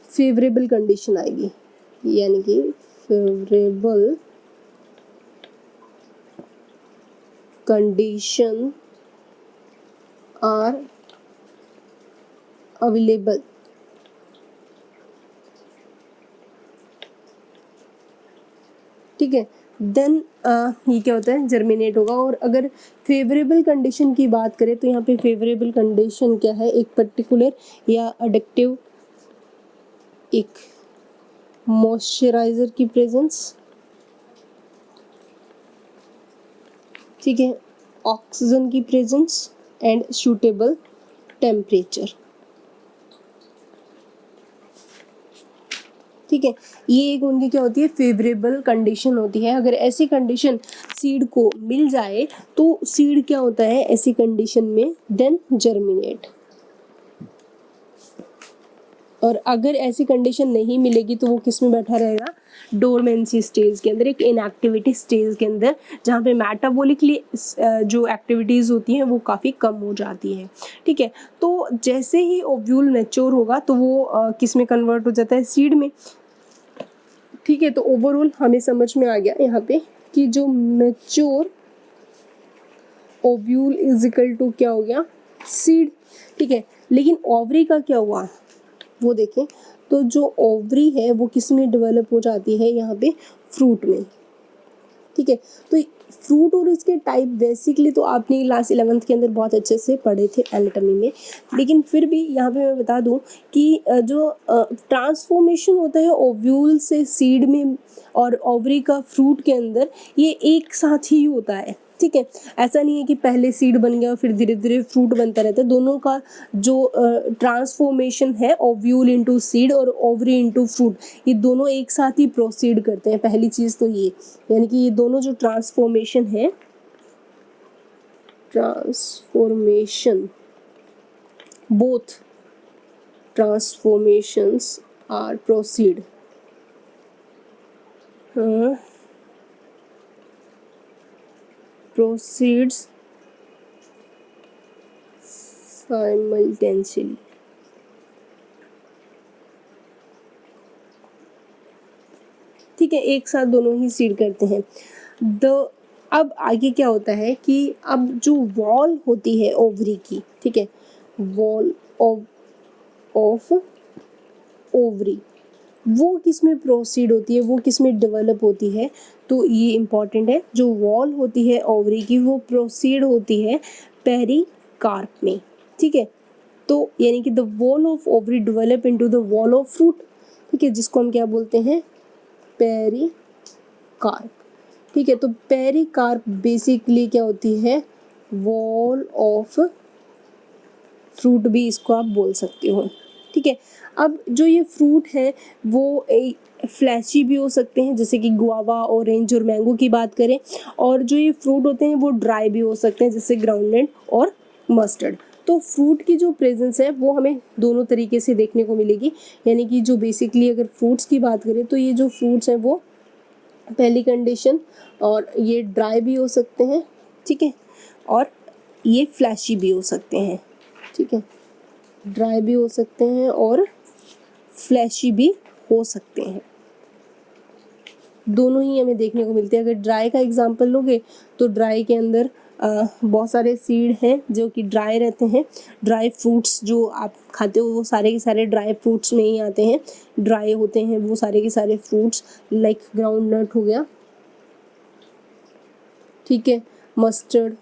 फेवरेबल कंडीशन आएगी। यानी कि फेवरेबल कंडीशन आर अवेलेबल, ठीक है, देन ये क्या होता है, जर्मिनेट होगा। और अगर फेवरेबल कंडीशन की बात करें तो यहाँ पे फेवरेबल कंडीशन क्या है, एक पर्टिकुलर या एडिक्टिव एक मॉइस्चराइजर की प्रेजेंस, ठीक है, ऑक्सीजन की प्रेजेंस एंड सूटेबल टेम्परेचर। ठीक है, ये एक उनकी क्या होती है, फेवरेबल कंडीशन होती है। अगर ऐसी कंडीशन सीड को मिल जाए तो सीड क्या होता है ऐसी कंडीशन में, देन जर्मिनेट। और अगर ऐसी कंडीशन नहीं मिलेगी तो वो किस में बैठा रहेगा, डोरमेंसी स्टेज के अंदर, एक इनएक्टिविटी स्टेज के अंदर, जहाँ पे मेटाबॉलिकली जो एक्टिविटीज़ होती हैं वो काफ़ी कम हो जाती है। ठीक है, तो जैसे ही ओव्यूल मैच्योर होगा तो वो किस में कन्वर्ट हो जाता है, सीड में। ठीक है, तो ओवरऑल हमें समझ में आ गया यहाँ पे कि जो mature ovule is equal to क्या हो गया, सीड। ठीक है, लेकिन ओवरी का क्या हुआ वो देखें, तो जो ओवरी है वो किस में डेवलप हो जाती है, यहाँ पे फ्रूट में। ठीक है, तो फ्रूट और इसके टाइप बेसिकली तो आपने क्लास 11th के अंदर बहुत अच्छे से पढ़े थे एनाटॉमी में, लेकिन फिर भी यहाँ पे मैं बता दूँ कि जो ट्रांसफॉर्मेशन होता है ओव्यूल से सीड में और ओवरी का फ्रूट के अंदर, ये एक साथ ही होता है, ठीक है। ऐसा नहीं है कि पहले सीड बन गया और फिर धीरे धीरे फ्रूट बनता रहता है। दोनों का जो ट्रांसफॉर्मेशन है ओव्यूल इनटू सीड और ओवरी इनटू फ्रूट, ये दोनों एक साथ ही प्रोसीड करते हैं। पहली चीज़ तो ये, यानी कि ये दोनों जो ट्रांसफॉर्मेशन है, transformation, both transformations are proceed proceeds simultaneously। ठीक है, एक साथ दोनों ही सीड करते हैं। अब आगे क्या होता है कि अब जो वॉल होती है ओवरी की, ठीक है, वॉल ऑफ ओवरी, वो किस में प्रोसीड होती है, वो किस में डेवलप होती है, तो ये इम्पॉर्टेंट है। जो वॉल होती है ओवरी की वो प्रोसीड होती है पेरिकार्प में, ठीक है। तो यानी कि the wall of ovary develop into the wall of fruit, ठीक है, जिसको हम क्या बोलते हैं, पेरिकार्प, ठीक है। तो पेरिकार्प बेसिकली क्या होती है, वॉल ऑफ फ्रूट भी इसको आप बोल सकते हो, ठीक है। अब जो ये फ्रूट है वो फ्लैशी भी हो सकते हैं, जैसे कि गुआवा, ऑरेंज और मैंगो की बात करें, और जो ये फ्रूट होते हैं वो ड्राई भी हो सकते हैं, जैसे ग्राउंडनट और मस्टर्ड। तो फ्रूट की जो प्रेजेंस है वो हमें दोनों तरीके से देखने को मिलेगी, यानी कि जो बेसिकली अगर फ्रूट्स की बात करें तो ये जो फ्रूट्स हैं वो पहली कंडीशन, और ये ड्राई भी हो सकते हैं, ठीक है, और ये फ्लैशी भी हो सकते हैं, ठीक है, ड्राई भी हो सकते हैं और फ्लैशी भी हो सकते हैं। दोनों ही हमें देखने को मिलते हैं। अगर ड्राई का एग्जांपल लोगे तो ड्राई के अंदर बहुत सारे सीड हैं जो कि ड्राई रहते हैं। ड्राई फ्रूट्स जो आप खाते हो वो सारे के सारे ड्राई फ्रूट्स में ही आते हैं, ड्राई होते हैं वो सारे के सारे फ्रूट्स, लाइक ग्राउंड नट हो गया, ठीक है, मस्टर्ड,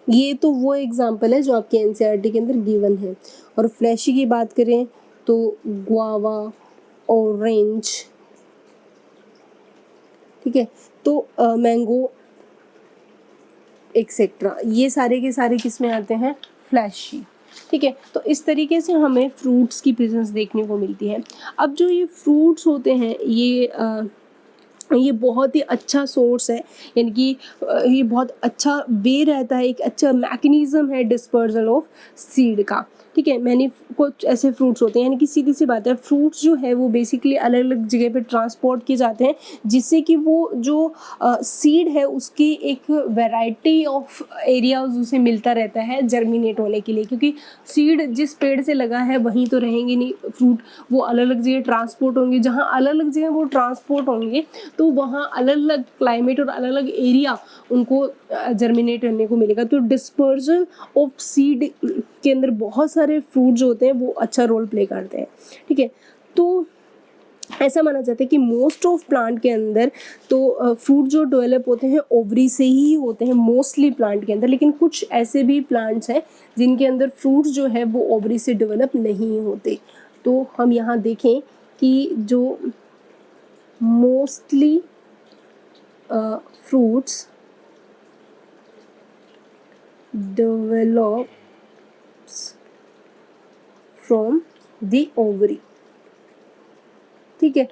ये तो वो एग्जाम्पल है जो आपके एनसीईआरटी के अंदर गिवन है। और फ्लैशी की बात करें तो गुआवा, ऑरेंज, ठीक है, तो मैंगो एक्सेट्रा, ये सारे के सारे किस में आते हैं, फ्लैशी, ठीक है। तो इस तरीके से हमें फ्रूट्स की प्रेजेंस देखने को मिलती है। अब जो ये फ्रूट्स होते हैं ये बहुत ही अच्छा सोर्स है, यानी कि ये बहुत अच्छा वे रहता है, एक अच्छा मैकेनिज्म है डिस्पर्सल ऑफ सीड का, ठीक है। मैंने कुछ ऐसे फ्रूट्स होते हैं, यानी कि सीधी सी बात है, फ्रूट्स जो है वो बेसिकली अलग अलग जगह पे ट्रांसपोर्ट किए जाते हैं, जिससे कि वो जो सीड है उसकी एक वैरायटी ऑफ एरियाज उसे मिलता रहता है जर्मिनेट होने के लिए, क्योंकि सीड जिस पेड़ से लगा है वहीं तो रहेंगे नहीं फ्रूट, वो अलग अलग जगह ट्रांसपोर्ट होंगे, जहाँ अलग अलग जगह वो ट्रांसपोर्ट होंगे तो वहाँ अलग अलग क्लाइमेट और अलग अलग एरिया उनको जर्मिनेट करने को मिलेगा। तो डिस्पर्जल ऑफ सीड के अंदर बहुत सारे फ्रूट जो होते हैं वो अच्छा रोल प्ले करते हैं, ठीक है। तो ऐसा माना जाता है कि मोस्ट ऑफ प्लांट के अंदर तो फ्रूट जो डेवलप होते हैं ओवरी से ही होते हैं मोस्टली प्लांट के अंदर, लेकिन कुछ ऐसे भी प्लांट्स हैं जिनके अंदर फ्रूट्स जो है वो ओवरी से डेवलप नहीं होते। तो हम यहाँ देखें कि जो mostly fruits develops from the ovary, ठीक है।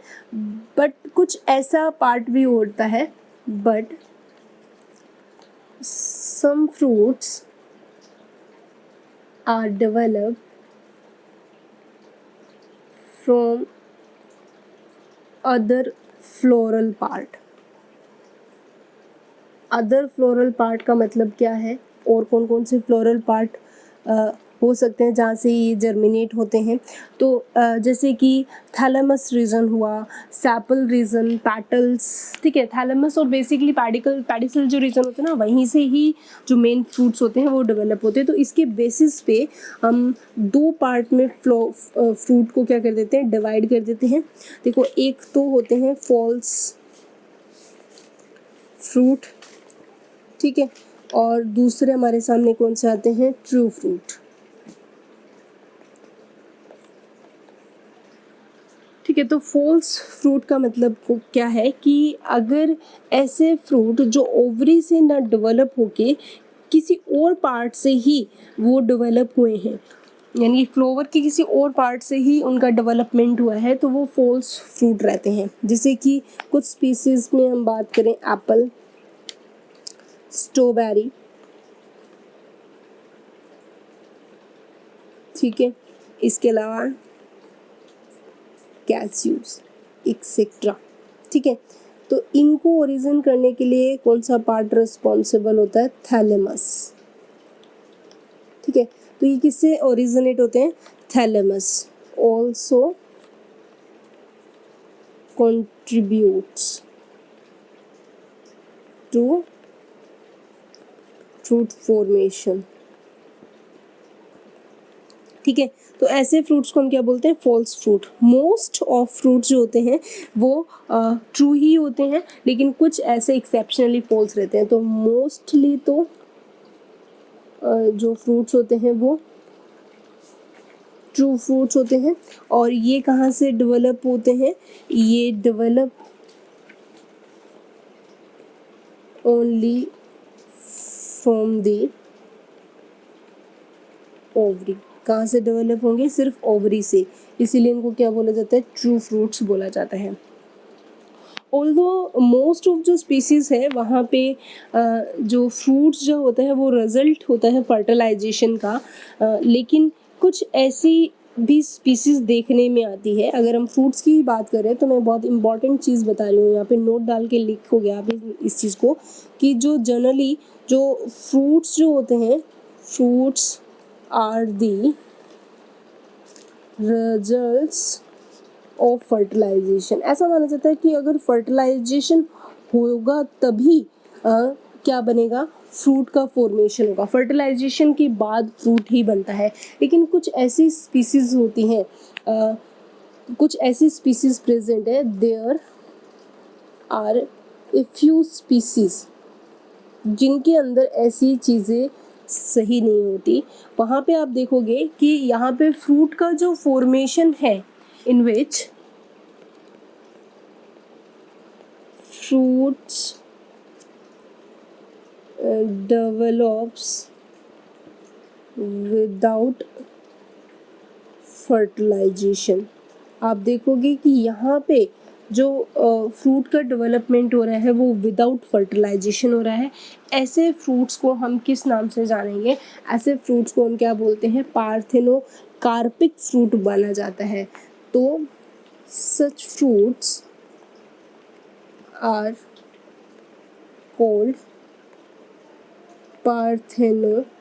बट कुछ ऐसा पार्ट भी होता है, but some fruits are developed from other floral part। Other floral part का मतलब क्या है, और कौन कौन से फ्लोरल पार्ट हो सकते हैं जहाँ से ये जर्मिनेट होते हैं। तो जैसे कि थैलेमस रीजन हुआ, सैपल रीजन, पैटल्स, ठीक है। थैलेमस और बेसिकली पैडिसल जो रीजन होते हैं ना, वहीं से ही जो मेन फ्रूट्स होते हैं वो डेवलप होते हैं। तो इसके बेसिस पे हम दो पार्ट में फ्रूट को क्या कर देते हैं, डिवाइड कर देते हैं। देखो, एक तो होते हैं फॉल्स फ्रूट, ठीक है। और दूसरे हमारे सामने कौन से आते हैं, ट्रू फ्रूट। ठीक है, तो फॉल्स फ्रूट का मतलब क्या है कि अगर ऐसे फ्रूट जो ओवरी से ना डेवलप होके किसी और पार्ट से ही वो डेवलप हुए हैं, यानी फ्लावर के किसी और पार्ट से ही उनका डेवलपमेंट हुआ है, तो वो फॉल्स फ्रूट रहते हैं। जैसे कि कुछ स्पीसीज में हम बात करें, एप्पल, स्ट्रॉबेरी, ठीक है, इसके अलावा कैस्यूज एक्सेट्रा। ठीक है, तो इनको ओरिजिन करने के लिए कौन सा पार्ट रिस्पॉन्सिबल होता है, थैलेमस। ठीक है, तो ये किससे ओरिजिनेट होते हैं, thalamus also contributes to fruit formation। ठीक है, तो ऐसे फ्रूट्स को हम क्या बोलते हैं, false fruit. Most of fruits जो होते हैं वो ट्रू ही होते हैं, लेकिन कुछ ऐसे एक्सेप्शनली फॉल्स रहते हैं। तो मोस्टली तो जो फ्रूट्स होते हैं वो ट्रू फ्रूट्स होते हैं। और ये कहाँ से डेवलप होते हैं, ये develop only from the ovary. कहाँ से डेवलप होंगे, सिर्फ ओवरी से, इसीलिए इनको क्या बोला जाता है, ट्रू फ्रूट्स बोला जाता है। ऑल्दो मोस्ट ऑफ जो स्पीसीज है वहाँ पे जो फ्रूट्स जो होता है वो रिजल्ट होता है फर्टिलाइजेशन का, लेकिन कुछ ऐसी भी स्पीसीज देखने में आती है। अगर हम फ्रूट्स की बात करें तो मैं बहुत इंपॉर्टेंट चीज़ बता रही हूँ, यहाँ पे नोट डाल के लिख हो गया आप इस चीज़ को, कि जो जनरली जो फ्रूट्स जो होते हैं, fruits are the results of fertilization. ऐसा माना जाता है कि अगर फर्टिलाइजेशन होगा तभी क्या बनेगा, फ्रूट का फॉर्मेशन होगा। फर्टिलाइजेशन के बाद फ्रूट ही बनता है। लेकिन कुछ ऐसी स्पीसीज होती हैं, कुछ ऐसी स्पीसीज प्रेजेंट है, there are a few species जिनके अंदर ऐसी चीज़ें सही नहीं होती। वहाँ पे आप देखोगे कि यहाँ पे फ्रूट का जो फॉर्मेशन है, in which fruits develops without fertilization। आप देखोगे कि यहाँ पे जो फ्रूट का डेवलपमेंट हो रहा है वो विदाउट फर्टिलाइजेशन हो रहा है। ऐसे फ्रूट्स को हम किस नाम से जानेंगे, ऐसे फ्रूट्स को हम क्या बोलते हैं, पार्थेनोकार्पिक फ्रूट माना जाता है। तो such fruits are called parthenocarpic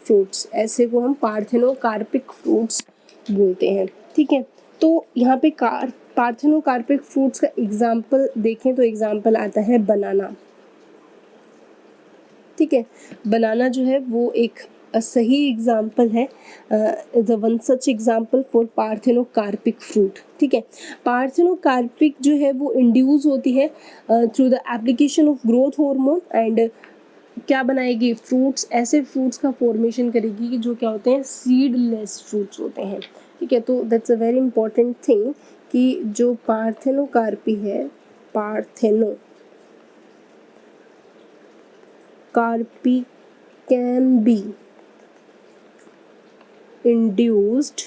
fruits. ऐसे को हम पार्थेनोकार्पिक फ्रूट्स बोलते हैं। ठीक है, तो यहाँ पे पार्थेनोकार्पिक फ्रूट्स का एग्जाम्पल देखें तो एग्जाम्पल आता है बनाना। ठीक है, बनाना जो है वो एक सही एग्जाम्पल है, is one such example for parthenocarpic fruit. ठीक है, पार्थेनोकार्पिक जो है वो इंड्यूस होती है through the application of growth hormone, and क्या बनाएगी, फ्रूट्स, ऐसे फ्रूट्स का फॉर्मेशन करेगी कि जो क्या होते हैं, सीडलेस फ्रूट्स होते हैं। ठीक है, तो that's a very important thing कि जो पार्थेनोकार्पी है, parthenocarpy can be induced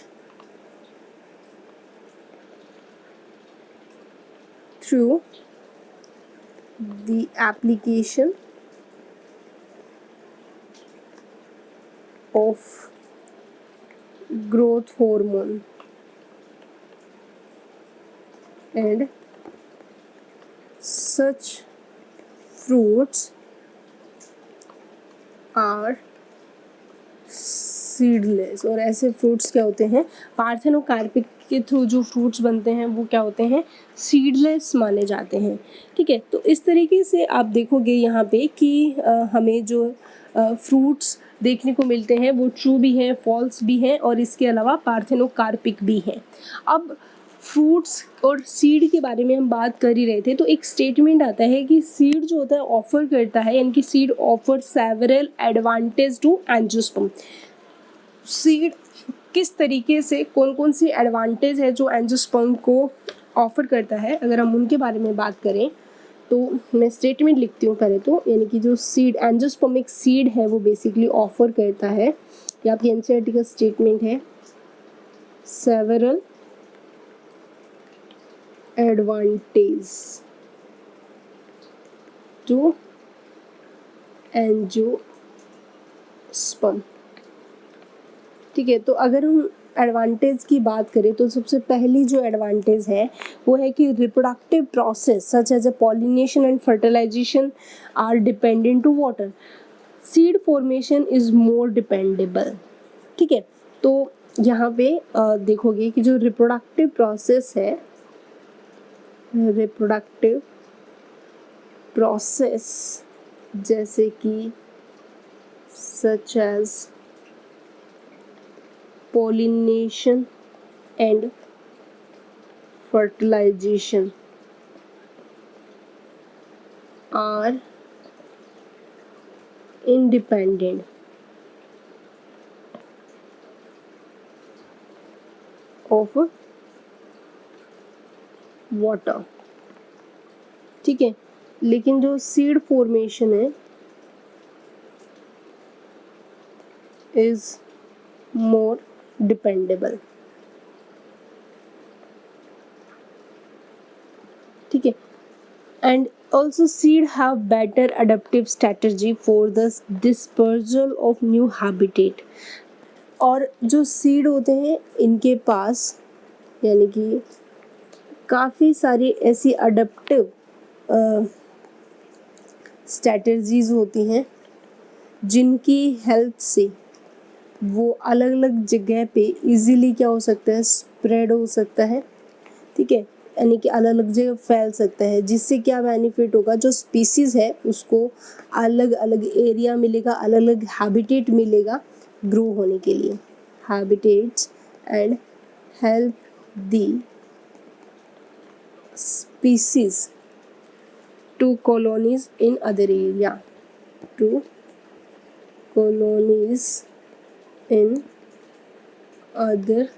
through the application of growth hormone, and such fruits are seedless. और ऐसे फ्रूट्स क्या होते हैं, पार्थेनोकार्पिक के थ्रू जो फ्रूट्स बनते हैं वो क्या होते हैं, सीडलेस माने जाते हैं। ठीक है, तो इस तरीके से आप देखोगे यहाँ पे कि हमें जो फ्रूट्स देखने को मिलते हैं वो ट्रू भी हैं, फॉल्स भी हैं, और इसके अलावा पार्थेनोकार्पिक भी हैं। अब फ्रूट्स और सीड के बारे में हम बात कर ही रहे थे, तो एक स्टेटमेंट आता है कि सीड जो होता है ऑफर करता है, यानी कि seed offer several advantage to angiosperm. Seed किस तरीके से, कौन कौन सी एडवांटेज है जो एंजियोस्पर्म को ऑफर करता है, अगर हम उनके बारे में बात करें तो मैं स्टेटमेंट लिखती हूँ पहले तो, यानी कि जो सीड एंजियोस्पर्मिक सीड है वो बेसिकली ऑफर करता है, या आपकी एनसीईआरटी का स्टेटमेंट है, सेवरल एडवांटेज टू एंजियोस्पर्म। ठीक है, तो अगर हम एडवांटेज की बात करें तो सबसे पहली जो एडवांटेज है वो है कि reproductive process such as a pollination and fertilization are dependent to water, seed formation is more dependable. ठीक है, तो यहाँ पे देखोगे कि जो रिप्रोडक्टिव प्रोसेस है, रिप्रोडक्टिव प्रोसेस जैसे कि such as pollination and fertilization are independent of water। ठीक है, लेकिन जो सीड फॉर्मेशन है इज मोर डिपेंडेबल। ठीक है, and also seed have better adaptive strategy for the dispersal of new habitat। और जो सीड होते हैं इनके पास यानी कि काफ़ी सारी ऐसी अडप्टिव स्ट्रैटेजीज होती हैं जिनकी हेल्प से वो अलग अलग जगह पे इजीली क्या हो सकता है, स्प्रेड हो सकता है। ठीक है, यानी कि अलग अलग जगह फैल सकता है, जिससे क्या बेनिफिट होगा, जो स्पीसीज़ है उसको अलग अलग एरिया मिलेगा, अलग अलग हैबिटेट मिलेगा ग्रो होने के लिए, habitats and help the species to colonies in other area, to colonies in other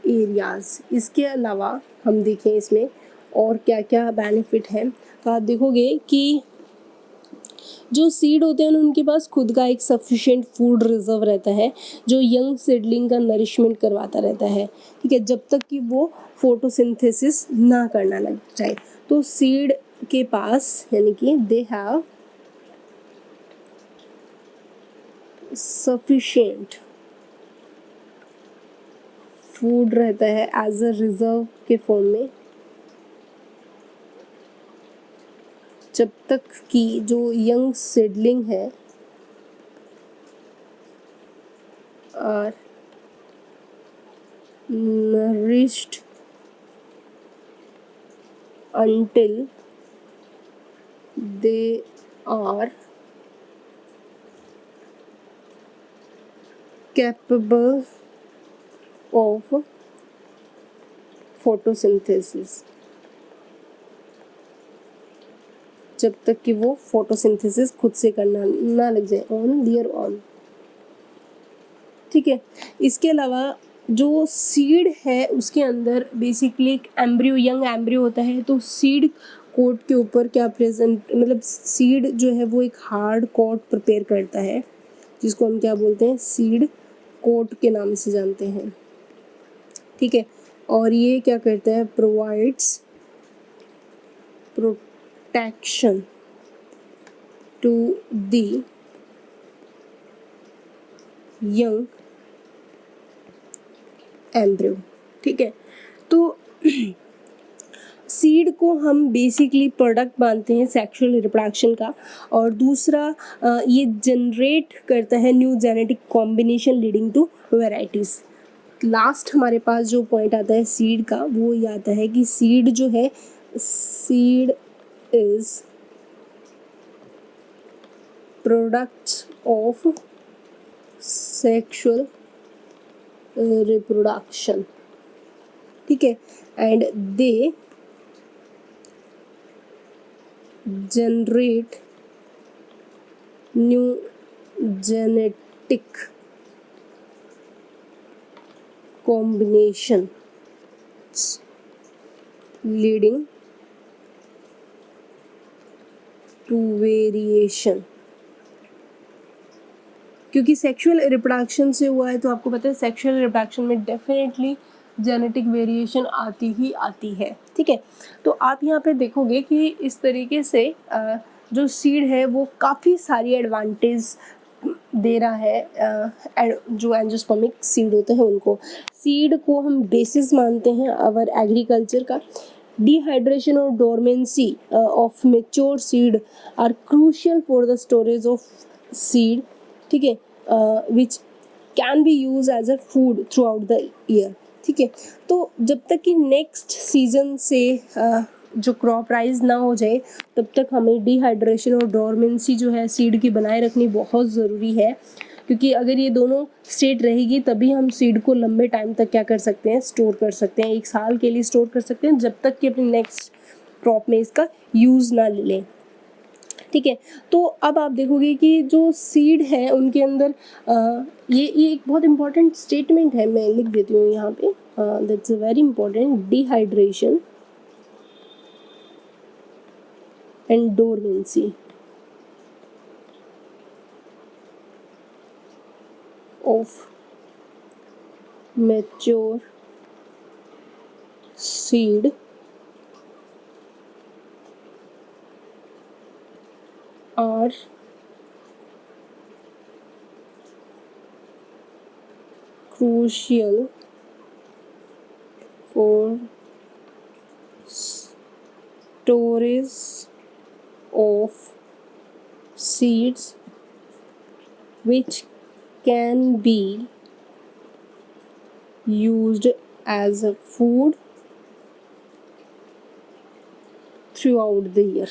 areas. इसके अलावा हम देखें इसमें और क्या क्या बेनिफिट है, तो आप देखोगे कि जो सीड होते हैं उनके पास खुद का एक सफिशिएंट फूड रिजर्व रहता है जो यंग सीडलिंग का नरिशमेंट करवाता रहता है। ठीक है, जब तक कि वो फोटोसिंथेसिस ना करना लग जाए। तो सीड के पास यानी कि दे हैव सफिशिएंट फूड रहता है एज अ रिजर्व के फॉर्म में, जब तक कि जो यंग सीडलिंग है are nourished until they are capable of photosynthesis, जब तक कि वो फोटोसिंथेसिस खुद से करना ना लग जाए ऑन देयर ऑन। ठीक है, इसके अलावा जो सीड है उसके अंदर बेसिकली एक एम्ब्रियो, यंग एम्ब्रियो होता है, तो सीड कोट के ऊपर क्या प्रेजेंट, मतलब सीड जो है वो एक हार्ड कोट प्रिपेयर करता है जिसको हम क्या बोलते हैं, सीड कोट के नाम से जानते हैं। ठीक है, और ये क्या करता है, provides protection to the young embryo. ठीक है, तो सीड को हम बेसिकली प्रोडक्ट मानते हैं सेक्सुअल रिप्रोडक्शन का, और दूसरा ये जनरेट करता है new genetic combination leading to varieties. Last हमारे पास जो पॉइंट आता है सीड का वो ये आता है कि सीड जो है, seed is products of sexual reproduction. ठीक है, and they generate new genetic combinations leading to variation। क्योंकि सेक्सुअल रिप्रोडक्शन से हुआ है तो आपको पता है सेक्सुअल रिप्रोडक्शन में डेफिनेटली जेनेटिक वेरिएशन आती ही आती है, ठीक है। तो आप यहाँ पे देखोगे कि इस तरीके से जो सीड है वो काफ़ी सारी एडवांटेज दे रहा है। जो एंजियोस्पर्मिक सीड होते हैं उनको, सीड को हम बेसिस मानते हैं अवर एग्रीकल्चर का। डिहाइड्रेशन और dormancy of mature seed are crucial for the storage of seed, ठीक है, which can be use as a food through out the, ठीक है। तो जब तक कि नेक्स्ट सीजन से जो क्रॉप राइज ना हो जाए तब तक हमें डिहाइड्रेशन और डोरमेंसी जो है सीड की बनाए रखनी बहुत ज़रूरी है, क्योंकि अगर ये दोनों स्टेट रहेगी तभी हम सीड को लंबे टाइम तक क्या कर सकते हैं, स्टोर कर सकते हैं, 1 साल के लिए स्टोर कर सकते हैं, जब तक कि अपनी नेक्स्ट क्रॉप में इसका यूज़ ना ले लें, ठीक है। तो अब आप देखोगे कि जो सीड है उनके अंदर ये एक बहुत इंपॉर्टेंट स्टेटमेंट है, मैं लिख देती हूँ यहाँ पे, that's a very important, dehydration and dormancy of mature seed are crucial for storage of seeds which can be used as a food throughout the year,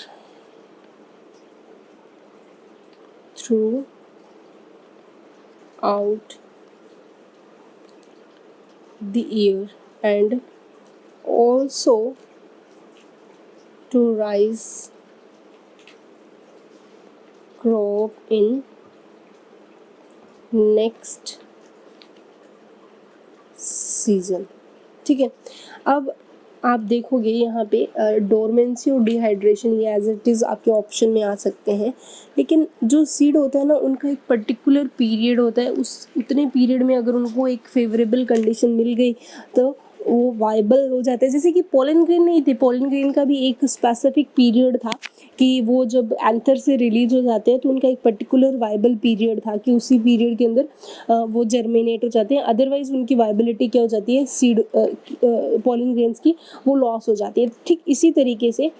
and also to rise crop in next season, ठीक है। अब आप देखोगे यहाँ पे dormancy और dehydration ये as it is आपके ऑप्शन में आ सकते हैं, लेकिन जो सीड होता है ना उनका एक पर्टिकुलर पीरियड होता है, उस उतने पीरियड में अगर उनको एक फेवरेबल कंडीशन मिल गई तो वो वाइबल हो जाता है। जैसे कि पोलन ग्रेन नहीं थे, पोलन ग्रेन का भी एक स्पेसिफिक पीरियड था कि वो जब एंथर से रिलीज हो जाते हैं तो उनका एक पर्टिकुलर वाइबल पीरियड था कि उसी पीरियड के अंदर वो जर्मिनेट हो जाते हैं, अदरवाइज उनकी वाइबिलिटी क्या हो जाती है, सीड पोलन ग्रेन्स की वो लॉस हो जाती है। ठीक इसी तरीके से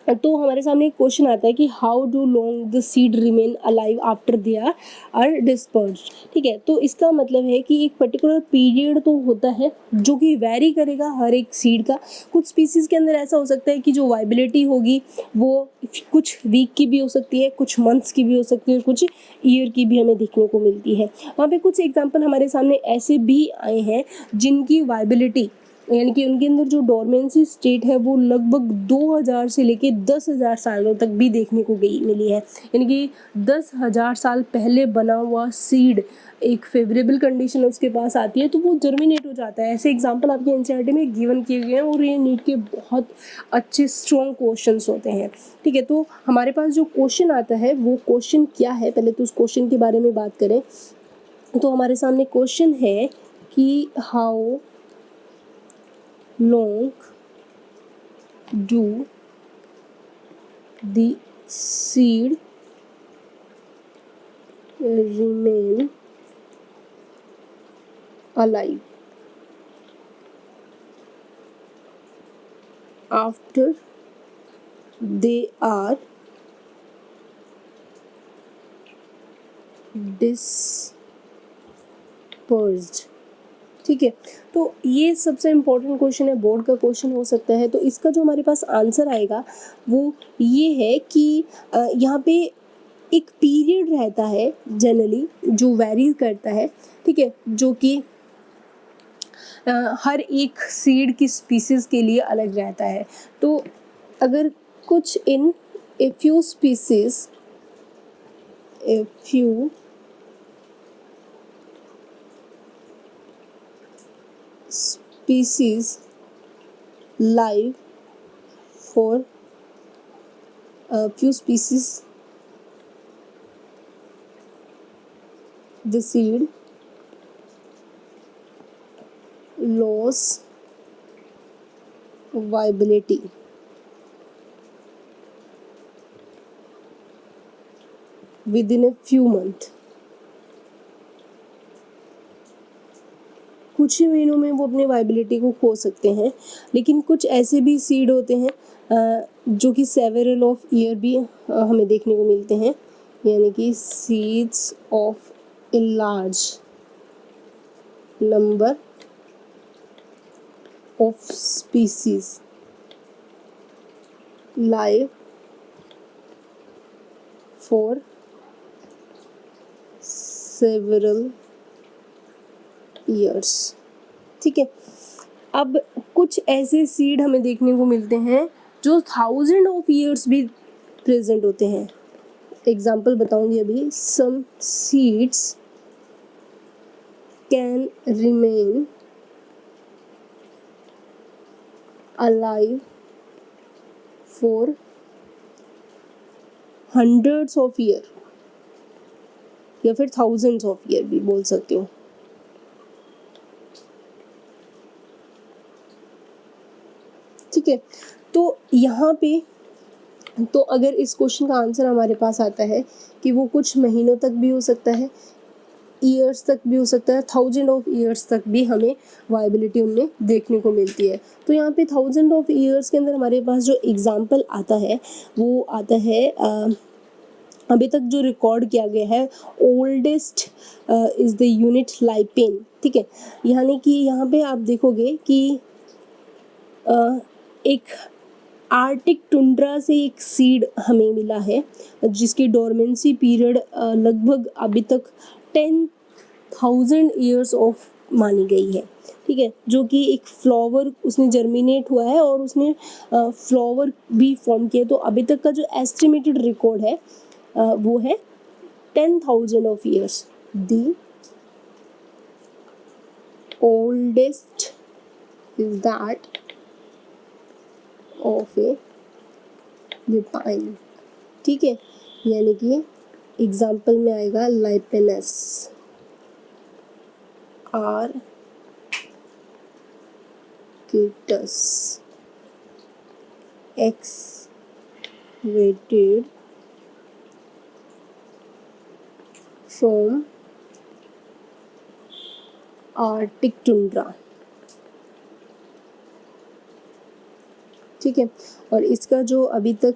तो हमारे सामने एक क्वेश्चन आता है कि how do long the seed remain alive after they are dispersed, ठीक है। तो इसका मतलब है कि एक पर्टिकुलर पीरियड तो होता है जो कि वैरी करेगा हर एक सीड का। कुछ स्पीसीज के अंदर ऐसा हो सकता है कि जो वाइबिलिटी होगी वो कुछ वीक की भी हो सकती है, कुछ मंथ्स की भी हो सकती है, कुछ ईयर की भी हमें देखने को मिलती है। वहाँ पे कुछ एग्जाम्पल हमारे सामने ऐसे भी आए हैं जिनकी वाइबिलिटी यानी कि उनके अंदर जो डोरमेंसी स्टेट है वो लगभग 2000 से लेके 10,000 सालों तक भी देखने को मिली है। यानी कि 10,000 साल पहले बना हुआ सीड एक फेवरेबल कंडीशन उसके पास आती है तो वो जर्मिनेट हो जाता है। ऐसे एग्जांपल आपके एनसीईआरटी में गिवन किए गए हैं और ये नीट के बहुत अच्छे स्ट्रॉन्ग क्वेश्चंस होते हैं, ठीक है। तो हमारे पास जो क्वेश्चन आता है वो क्वेश्चन क्या है, पहले तो उस क्वेश्चन के बारे में बात करें। तो हमारे सामने क्वेश्चन है कि how long do the seed remain alive after they are dispersed, ठीक है। तो ये सबसे इम्पोर्टेंट क्वेश्चन है, बोर्ड का क्वेश्चन हो सकता है। तो इसका जो हमारे पास आंसर आएगा वो ये है कि यहाँ पे एक पीरियड रहता है जनरली जो वैरी करता है, ठीक है, जो कि हर एक सीड की स्पीसीज के लिए अलग रहता है। तो अगर कुछ in a few species live for a few species, the seed lose viability within a few months। कुछ ही महीनों में वो अपनी वाइबिलिटी को खो सकते हैं। लेकिन कुछ ऐसे भी सीड होते हैं जो कि सेवरल ऑफ ईयर भी हमें देखने को मिलते हैं, यानी कि seeds of a large number of species live for several years. ठीक है, अब कुछ ऐसे सीड हमें देखने को मिलते हैं जो 1000 ऑफ ईयर्स भी प्रेजेंट होते हैं। एग्जाम्पल बताऊंगी अभी। Some seeds can remain alive for hundreds of year या फिर थाउजेंड्स ऑफ ईयर भी बोल सकते हो। ठीक है, तो यहाँ पे तो अगर इस क्वेश्चन का आंसर हमारे पास आता है कि वो कुछ महीनों तक भी हो सकता है, ईयर्स तक भी हो सकता है, 1000 ऑफ ईयर्स तक भी हमें वाइबिलिटी उनमें देखने को मिलती है। तो यहाँ पे 1000 ऑफ ईयर्स के अंदर हमारे पास जो एग्जाम्पल आता है वो आता है अभी तक जो रिकॉर्ड किया गया है, ओल्डेस्ट इज़ द यूनिट लाइपेन। ठीक है, यानी कि यहाँ पे आप देखोगे कि एक आर्टिक टुंड्रा से एक सीड हमें मिला है जिसकी डोरमेंसी पीरियड लगभग अभी तक 10,000 ईयर्स ऑफ मानी गई है। ठीक है, जो कि एक फ्लावर उसने जर्मिनेट हुआ है और उसने फ्लावर भी फॉर्म किया। तो अभी तक का जो एस्टिमेटेड रिकॉर्ड है वो है 10,000 of years. The oldest is that of a lupine. ठीक है, यानी कि एग्जाम्पल में आएगा लाइपेनस आर कीटस excavated from आर्टिक टुंड्रा। ठीक है, और इसका जो अभी तक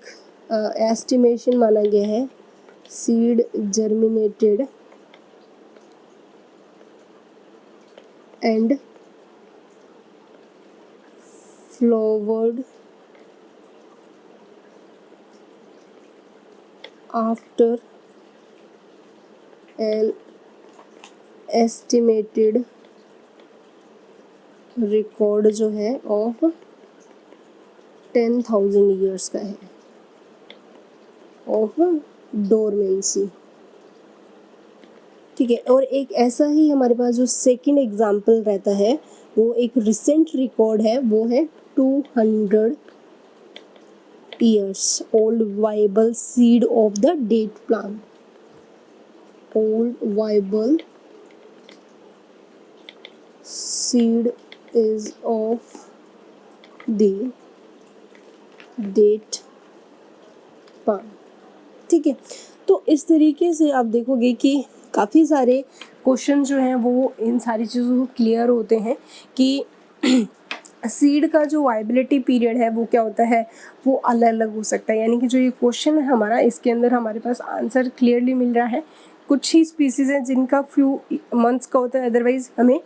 एस्टिमेशन माना गया है, seed germinated and flowered after an estimated record जो है ऑफ 10,000 ईयर्स का है ऑफ डोरमेंसी। ठीक है, और एक ऐसा ही हमारे पास जो सेकंड एग्जाम्पल रहता है वो एक रिसेंट रिकॉर्ड है, वो है 200 years old viable seed of the date plant. Old viable seed is of the date palm. ठीक है, तो इस तरीके से आप देखोगे कि काफ़ी सारे क्वेश्चन जो हैं वो इन सारी चीज़ों को क्लियर होते हैं कि सीड का जो वाइबिलिटी पीरियड है वो क्या होता है, वो अलग अलग हो सकता है। यानी कि जो ये क्वेश्चन है हमारा, इसके अंदर हमारे पास आंसर क्लियरली मिल रहा है। कुछ ही स्पीसीज़ हैं जिनका फ्यू मंथ्स का होता है, अदरवाइज हमें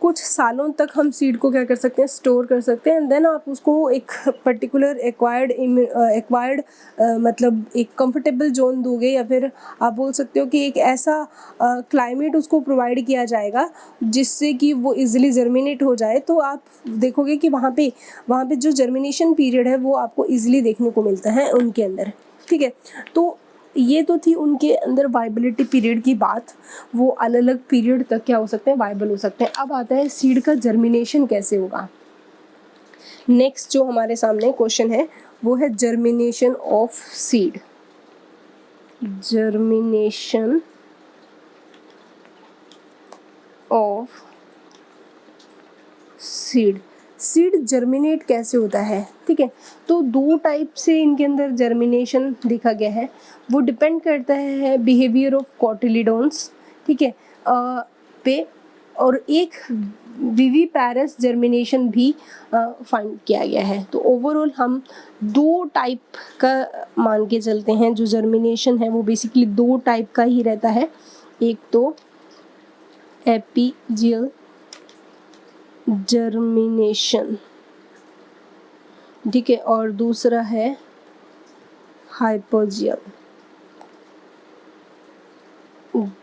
कुछ सालों तक हम सीड को क्या कर सकते हैं, स्टोर कर सकते हैं, एंड देन आप उसको एक पर्टिकुलर एक्वायर्ड मतलब एक कंफर्टेबल जोन दोगे, या फिर आप बोल सकते हो कि एक ऐसा क्लाइमेट उसको प्रोवाइड किया जाएगा जिससे कि वो इजीली जर्मिनेट हो जाए। तो आप देखोगे कि वहाँ पे जो जर्मिनेशन पीरियड है वो आपको इजीली देखने को मिलता है उनके अंदर। ठीक है, तो ये तो थी उनके अंदर वाइबिलिटी पीरियड की बात, वो अलग अलग पीरियड तक क्या हो सकते हैं, वाइबल हो सकते हैं। अब आता है सीड का जर्मिनेशन कैसे होगा। नेक्स्ट जो हमारे सामने क्वेश्चन है वो है germination of seed. Germination of seed, seed germinate कैसे होता है। ठीक है, तो दो टाइप से इनके अंदर जर्मिनेशन देखा गया है, वो डिपेंड करता है बिहेवियर ऑफ कॉटिलिडोन्स, ठीक है, पे, और एक विविपैरस जर्मिनेशन भी फाइंड किया गया है। तो ओवरऑल हम दो टाइप का मान के चलते हैं, जो जर्मिनेशन है वो बेसिकली दो टाइप का ही रहता है, एक तो एपीजियल जर्मिनेशन, ठीक है, और दूसरा है हाइपोजियल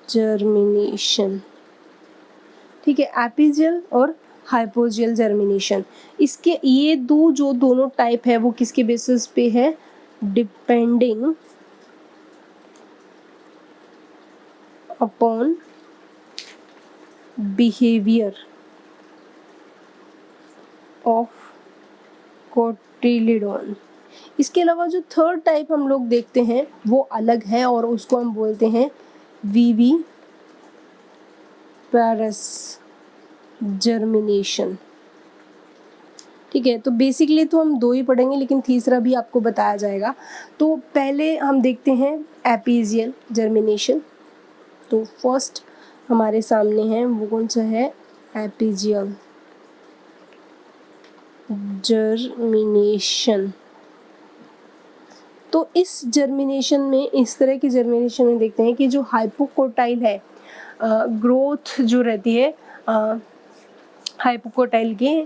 जर्मिनेशन। ठीक है, एपीजियल और हाइपोजियल जर्मिनेशन, इसके ये जो दोनों टाइप है वो किसके बेसिस पे है, डिपेंडिंग अपॉन बिहेवियर ऑफ कोटिलिडोन। इसके अलावा जो थर्ड टाइप हम लोग देखते हैं वो अलग है, और उसको हम बोलते हैं विविपैरस जर्मिनेशन। ठीक है, तो बेसिकली तो हम दो ही पढ़ेंगे, लेकिन तीसरा भी आपको बताया जाएगा। तो पहले हम देखते हैं एपीजियल जर्मिनेशन। तो फर्स्ट हमारे सामने है वो कौन सा है, एपीजियल जर्मिनेशन। तो इस जर्मिनेशन में, इस तरह की जर्मिनेशन में देखते हैं कि जो हाइपोकोटाइल है, ग्रोथ जो रहती है हाइपोकोटाइल के,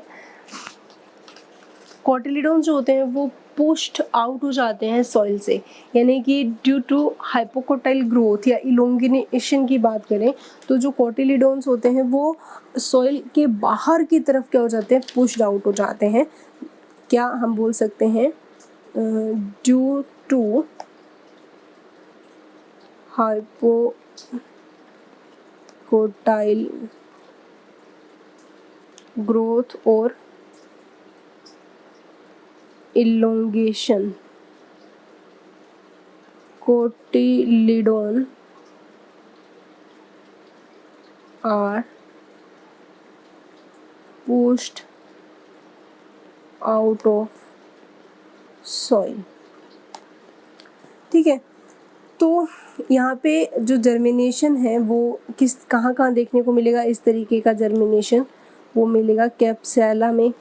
कोटिलिडोन जो होते हैं वो पुश्ड आउट हो जाते हैं सॉइल से, यानी कि ड्यू टू हाइपोकोटाइल ग्रोथ या इलोंगिनेशन की बात करें तो जो कोटिलिडोन्स होते हैं वो सॉइल के बाहर की तरफ क्या हो जाते हैं, पुश्ड आउट हो जाते हैं। क्या हम बोल सकते हैं, ड्यू टू हाइपोकोटाइल ग्रोथ और elongation, cotyledon are pushed out of soil। ठीक है, तो यहाँ पे जो जर्मिनेशन है वो कहाँ देखने को मिलेगा, इस तरीके का जर्मिनेशन वो मिलेगा कैप्सुला में,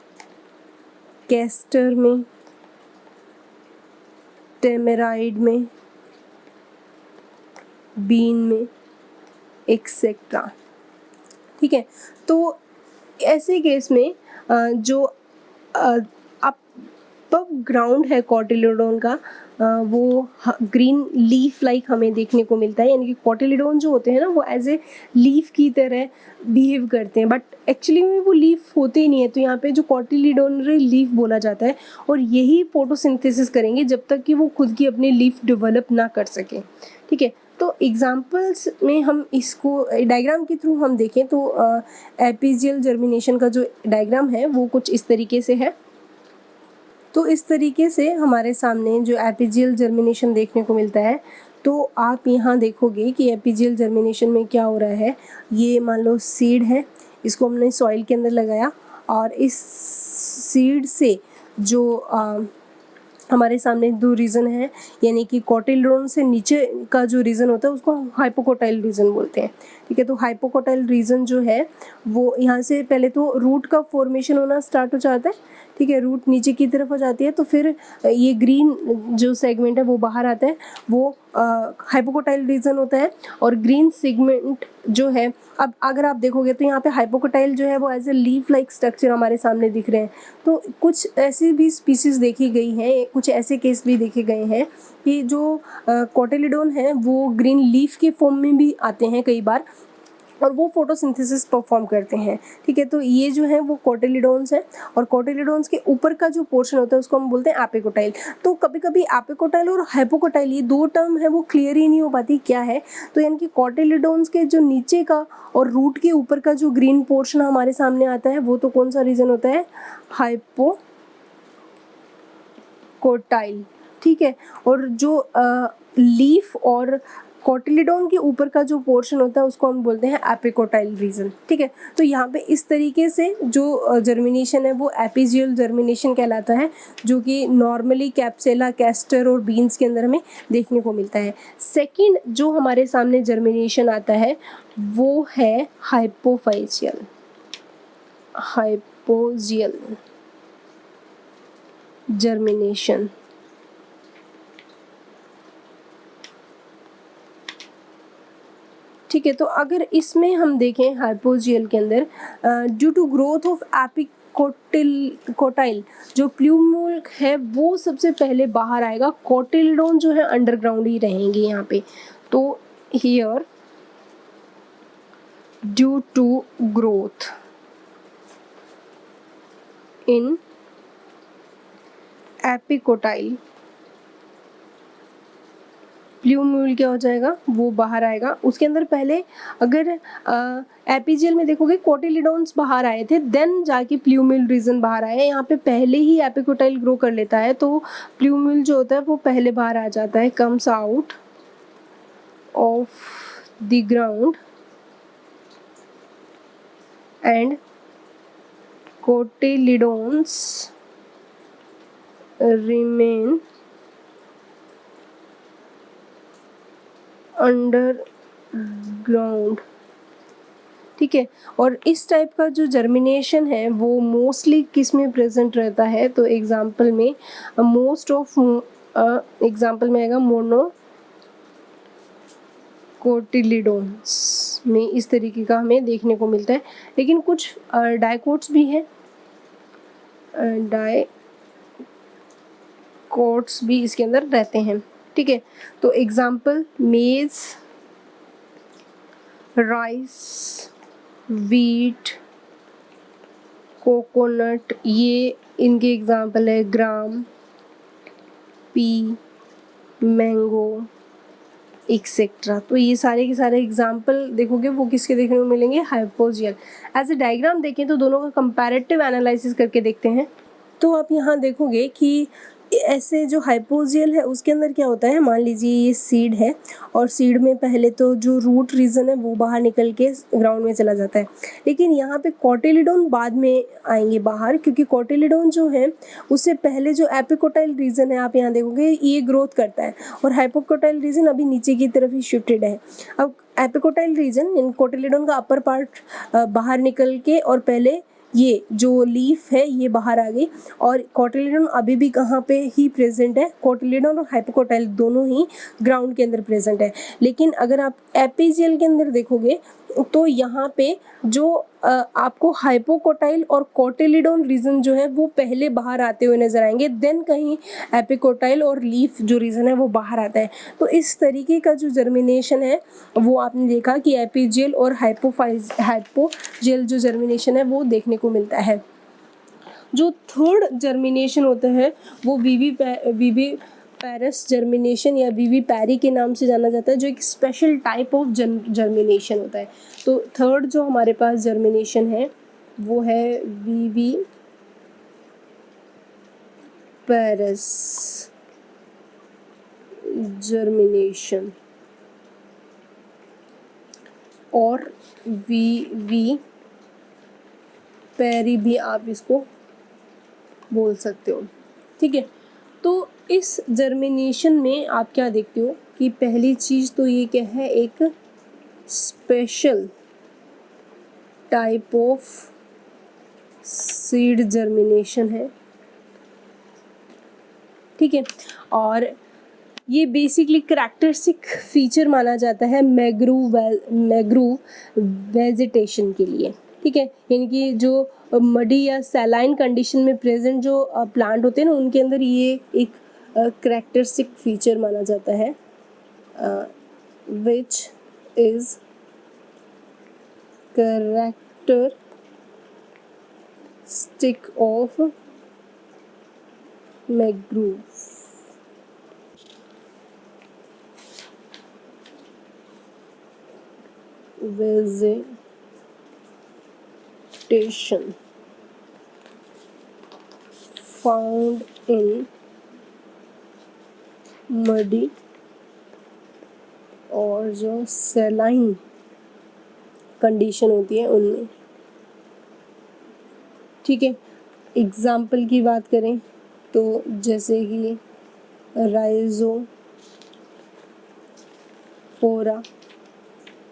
कैस्टर में, टेमेराइड में, बीन में, एक्सेट्रा। ठीक है, तो ऐसे केस में जो अप ग्राउंड है कोटिलिडोन का, वो ग्रीन लीफ लाइक हमें देखने को मिलता है, यानी कि कोटिलिडोन जो होते हैं ना वो एज ए लीफ की तरह बिहेव करते हैं, बट एक्चुअली में वो लीफ होते ही नहीं है। तो यहाँ पे जो कोटिलिडोनरी लीफ बोला जाता है, और यही फोटोसिंथेसिस करेंगे जब तक कि वो खुद की अपनी लीफ डेवलप ना कर सके। ठीक है, तो एग्जाम्पल्स में हम इसको डायग्राम के थ्रू हम देखें तो एपीजियल जर्मिनेशन का जो डायग्राम है वो कुछ इस तरीके से है। तो इस तरीके से हमारे सामने जो एपीजियल जर्मिनेशन देखने को मिलता है, तो आप यहाँ देखोगे कि एपीजियल जर्मिनेशन में क्या हो रहा है, ये मान लो सीड है, इसको हमने सॉइल के अंदर लगाया, और इस सीड से जो हमारे सामने दो रीजन है, यानी कि कोटिलिडोन से नीचे का जो रीजन होता है उसको हाइपोकोटाइल रीजन बोलते हैं। ठीक है, तो हाइपोकोटाइल रीजन जो है वो यहाँ से पहले तो रूट का फॉर्मेशन होना स्टार्ट हो जाता है, ठीक है, रूट नीचे की तरफ हो जाती है, तो फिर ये ग्रीन जो सेगमेंट है वो बाहर आता है, वो हाइपोकोटाइल रीजन होता है। और ग्रीन सेगमेंट जो है, अब अगर आप देखोगे तो यहाँ पे हाइपोकोटाइल जो है वो as a leaf like structure हमारे सामने दिख रहे हैं। तो कुछ ऐसी भी स्पीसीज देखी गई हैं, कुछ ऐसे केस भी देखे गए हैं कि जो कोटिलीडोन है वो ग्रीन लीफ के फॉर्म में भी आते हैं कई बार, और वो फोटोसिंथेसिस परफॉर्म करते हैं। ठीक है, तो ये जो है वो कोटिलीडोन्स है, और कोटिलीडोन्स के ऊपर का जो पोर्शन होता है उसको हम बोलते हैं एपिकोटाइल। तो कभी कभी एपिकोटाइल और हाइपोकोटाइल ये दो टर्म है वो क्लियर ही नहीं हो पाती क्या है। तो यानी कि कोटिलीडोन्स के जो नीचे का और रूट के ऊपर का जो ग्रीन पोर्शन हमारे सामने आता है वो तो कौन सा रीजन होता है, हाइपोकोटाइल। ठीक है, और जो लीफ और कोटिलीडोन के ऊपर का जो पोर्शन होता है उसको हम बोलते हैं एपिकोटाइल रीजन। ठीक है, तो यहाँ पे इस तरीके से जो जर्मिनेशन है वो एपिजियल जर्मिनेशन कहलाता है, जो कि नॉर्मली कैप्सेला, कैस्टर और बीन्स के अंदर में देखने को मिलता है। सेकंड जो हमारे सामने जर्मिनेशन आता है वो है हाइपोफाइजियल जर्मिनेशन। ठीक है, तो अगर इसमें हम देखें हाइपोजियल के अंदर, due to growth of epicotyl जो प्लूम्यूल है वो सबसे पहले बाहर आएगा, कोटिलीडोन जो है अंडरग्राउंड ही रहेंगे यहाँ पे। तो here due to growth in epicotyl plumule क्या हो जाएगा, वो बाहर आएगा। उसके अंदर पहले अगर एपिजियल में देखोगे कोटिलीडोन्स बाहर आए थे, देन जाके प्लूम्यूल रीजन बाहर आया। यहाँ पे पहले ही एपिकोटाइल ग्रो कर लेता है, तो प्लूम्यूल जो होता है वो पहले बाहर आ जाता है, comes out of the ground and cotyledons remain underground. ठीक है, और इस टाइप का जो जर्मिनेशन है वो मोस्टली किस में प्रेजेंट रहता है, तो एग्जांपल में एग्जांपल में आएगा मोनोकोटिलीडोन्स में। इस तरीके का हमें देखने को मिलता है। लेकिन कुछ डाइकोट्स भी हैं, डाइकोट्स भी इसके अंदर रहते हैं। ठीक है, तो एग्जांपल मेज, राइस, वीट, कोकोनट, ये इनके एग्जांपल है। ग्राम, पी, मैंगो एक्सेट्रा। तो ये सारे के सारे एग्जांपल देखोगे वो किसके देखने को मिलेंगे, हाइपोजियल। एज ए डायग्राम देखें तो दोनों का कंपैरेटिव एनालिसिस करके देखते हैं। तो आप यहाँ देखोगे कि ऐसे जो हाइपोजियल है उसके अंदर क्या होता है, मान लीजिए ये सीड है, और सीड में पहले तो जो रूट रीजन है वो बाहर निकल के ग्राउंड में चला जाता है। लेकिन यहाँ पे कोटिलीडोन बाद में आएंगे बाहर, क्योंकि कोटिलीडोन जो है उससे पहले जो एपिकोटाइल रीजन है आप यहाँ देखोगे ये ग्रोथ करता है, और हाइपोकोटाइल रीजन अभी नीचे की तरफ ही शिफ्टेड है। अब एपिकोटाइल रीजन इन कोटिलीडोन का अपर पार्ट बाहर निकल के, और पहले ये जो लीफ है ये बाहर आ गई, और कोटिलीडोन अभी भी कहाँ पे ही प्रेजेंट है, कोटिलीडोन और हाइपोकोटाइल दोनों ही ग्राउंड के अंदर प्रेजेंट है। लेकिन अगर आप एपिजियल के अंदर देखोगे तो यहाँ पे जो आपको हाइपोकोटाइल और कोटिलीडोन रीजन जो है वो पहले बाहर आते हुए नजर आएंगे, देन कहीं एपिकोटाइल और लीफ जो रीजन है वो बाहर आता है। तो इस तरीके का जो जर्मिनेशन है वो आपने देखा कि एपिजियल और हाइपोजियल जो जर्मिनेशन है वो देखने को मिलता है। जो थर्ड जर्मिनेशन होता है वो वीवी पैरस जर्मिनेशन या वीवी पैरी के नाम से जाना जाता है, जो एक स्पेशल टाइप ऑफ जर्मिनेशन होता है। तो थर्ड जो हमारे पास जर्मिनेशन है वो है वीवी पैरस जर्मिनेशन, और वीवी पैरी भी आप इसको बोल सकते हो। ठीक है, तो इस जर्मिनेशन में आप क्या देखते हो कि पहली चीज़ तो ये क्या है, एक special type of seed germination है। ठीक है। और ये बेसिकली करैक्टरिस्टिक फीचर माना जाता है मैंग्रोव वेजिटेशन के लिए, ठीक है। यानी कि जो मडी या सैलाइन कंडीशन में प्रेजेंट जो प्लांट होते हैं ना, उनके अंदर ये एक करैक्टरिस्टिक फीचर माना जाता है, which is characteristic of mangrove. Vegetation found in muddy और जो saline कंडीशन होती है उनमें, ठीक है। एग्जाम्पल की बात करें तो जैसे कि राइजोफोरा,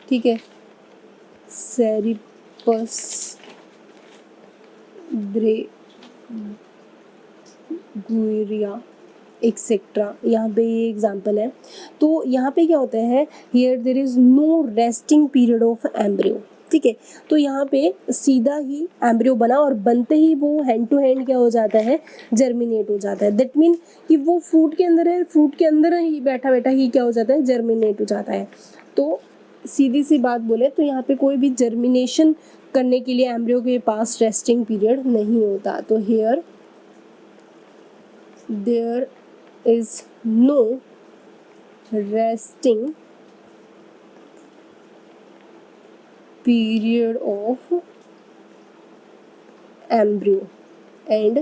ठीक है, सेरिपस ब्रेगुरिया एक्सेट्रा, यहाँ पे ये एग्जाम्पल है। तो यहाँ पे क्या होता है, here there is no resting period of embryo, ठीक है। तो यहाँ पे सीधा ही एम्ब्रियो बना और बनते ही वो हैंड टू हैंड क्या हो जाता है, जर्मिनेट हो जाता है। दैट मीन कि वो फ्रूट के अंदर है, फ्रूट के अंदर ही बैठा बैठा ही क्या हो जाता है, जर्मिनेट हो जाता है। तो सीधी सी बात बोले तो यहाँ पे कोई भी जर्मिनेशन करने के लिए एम्ब्रियो के पास रेस्टिंग पीरियड नहीं होता। तो here there is no resting period of embryo and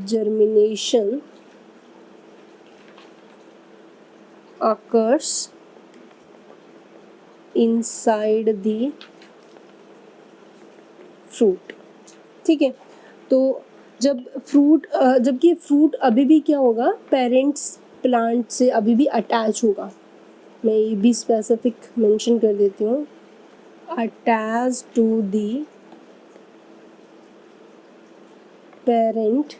germination occurs inside the fruit, ठीक है। तो जबकि फ्रूट अभी भी क्या होगा, पेरेंट्स प्लांट से अभी भी अटैच होगा। मैं ये भी स्पेसिफिक मेंशन कर देती हूँ, attached to the parent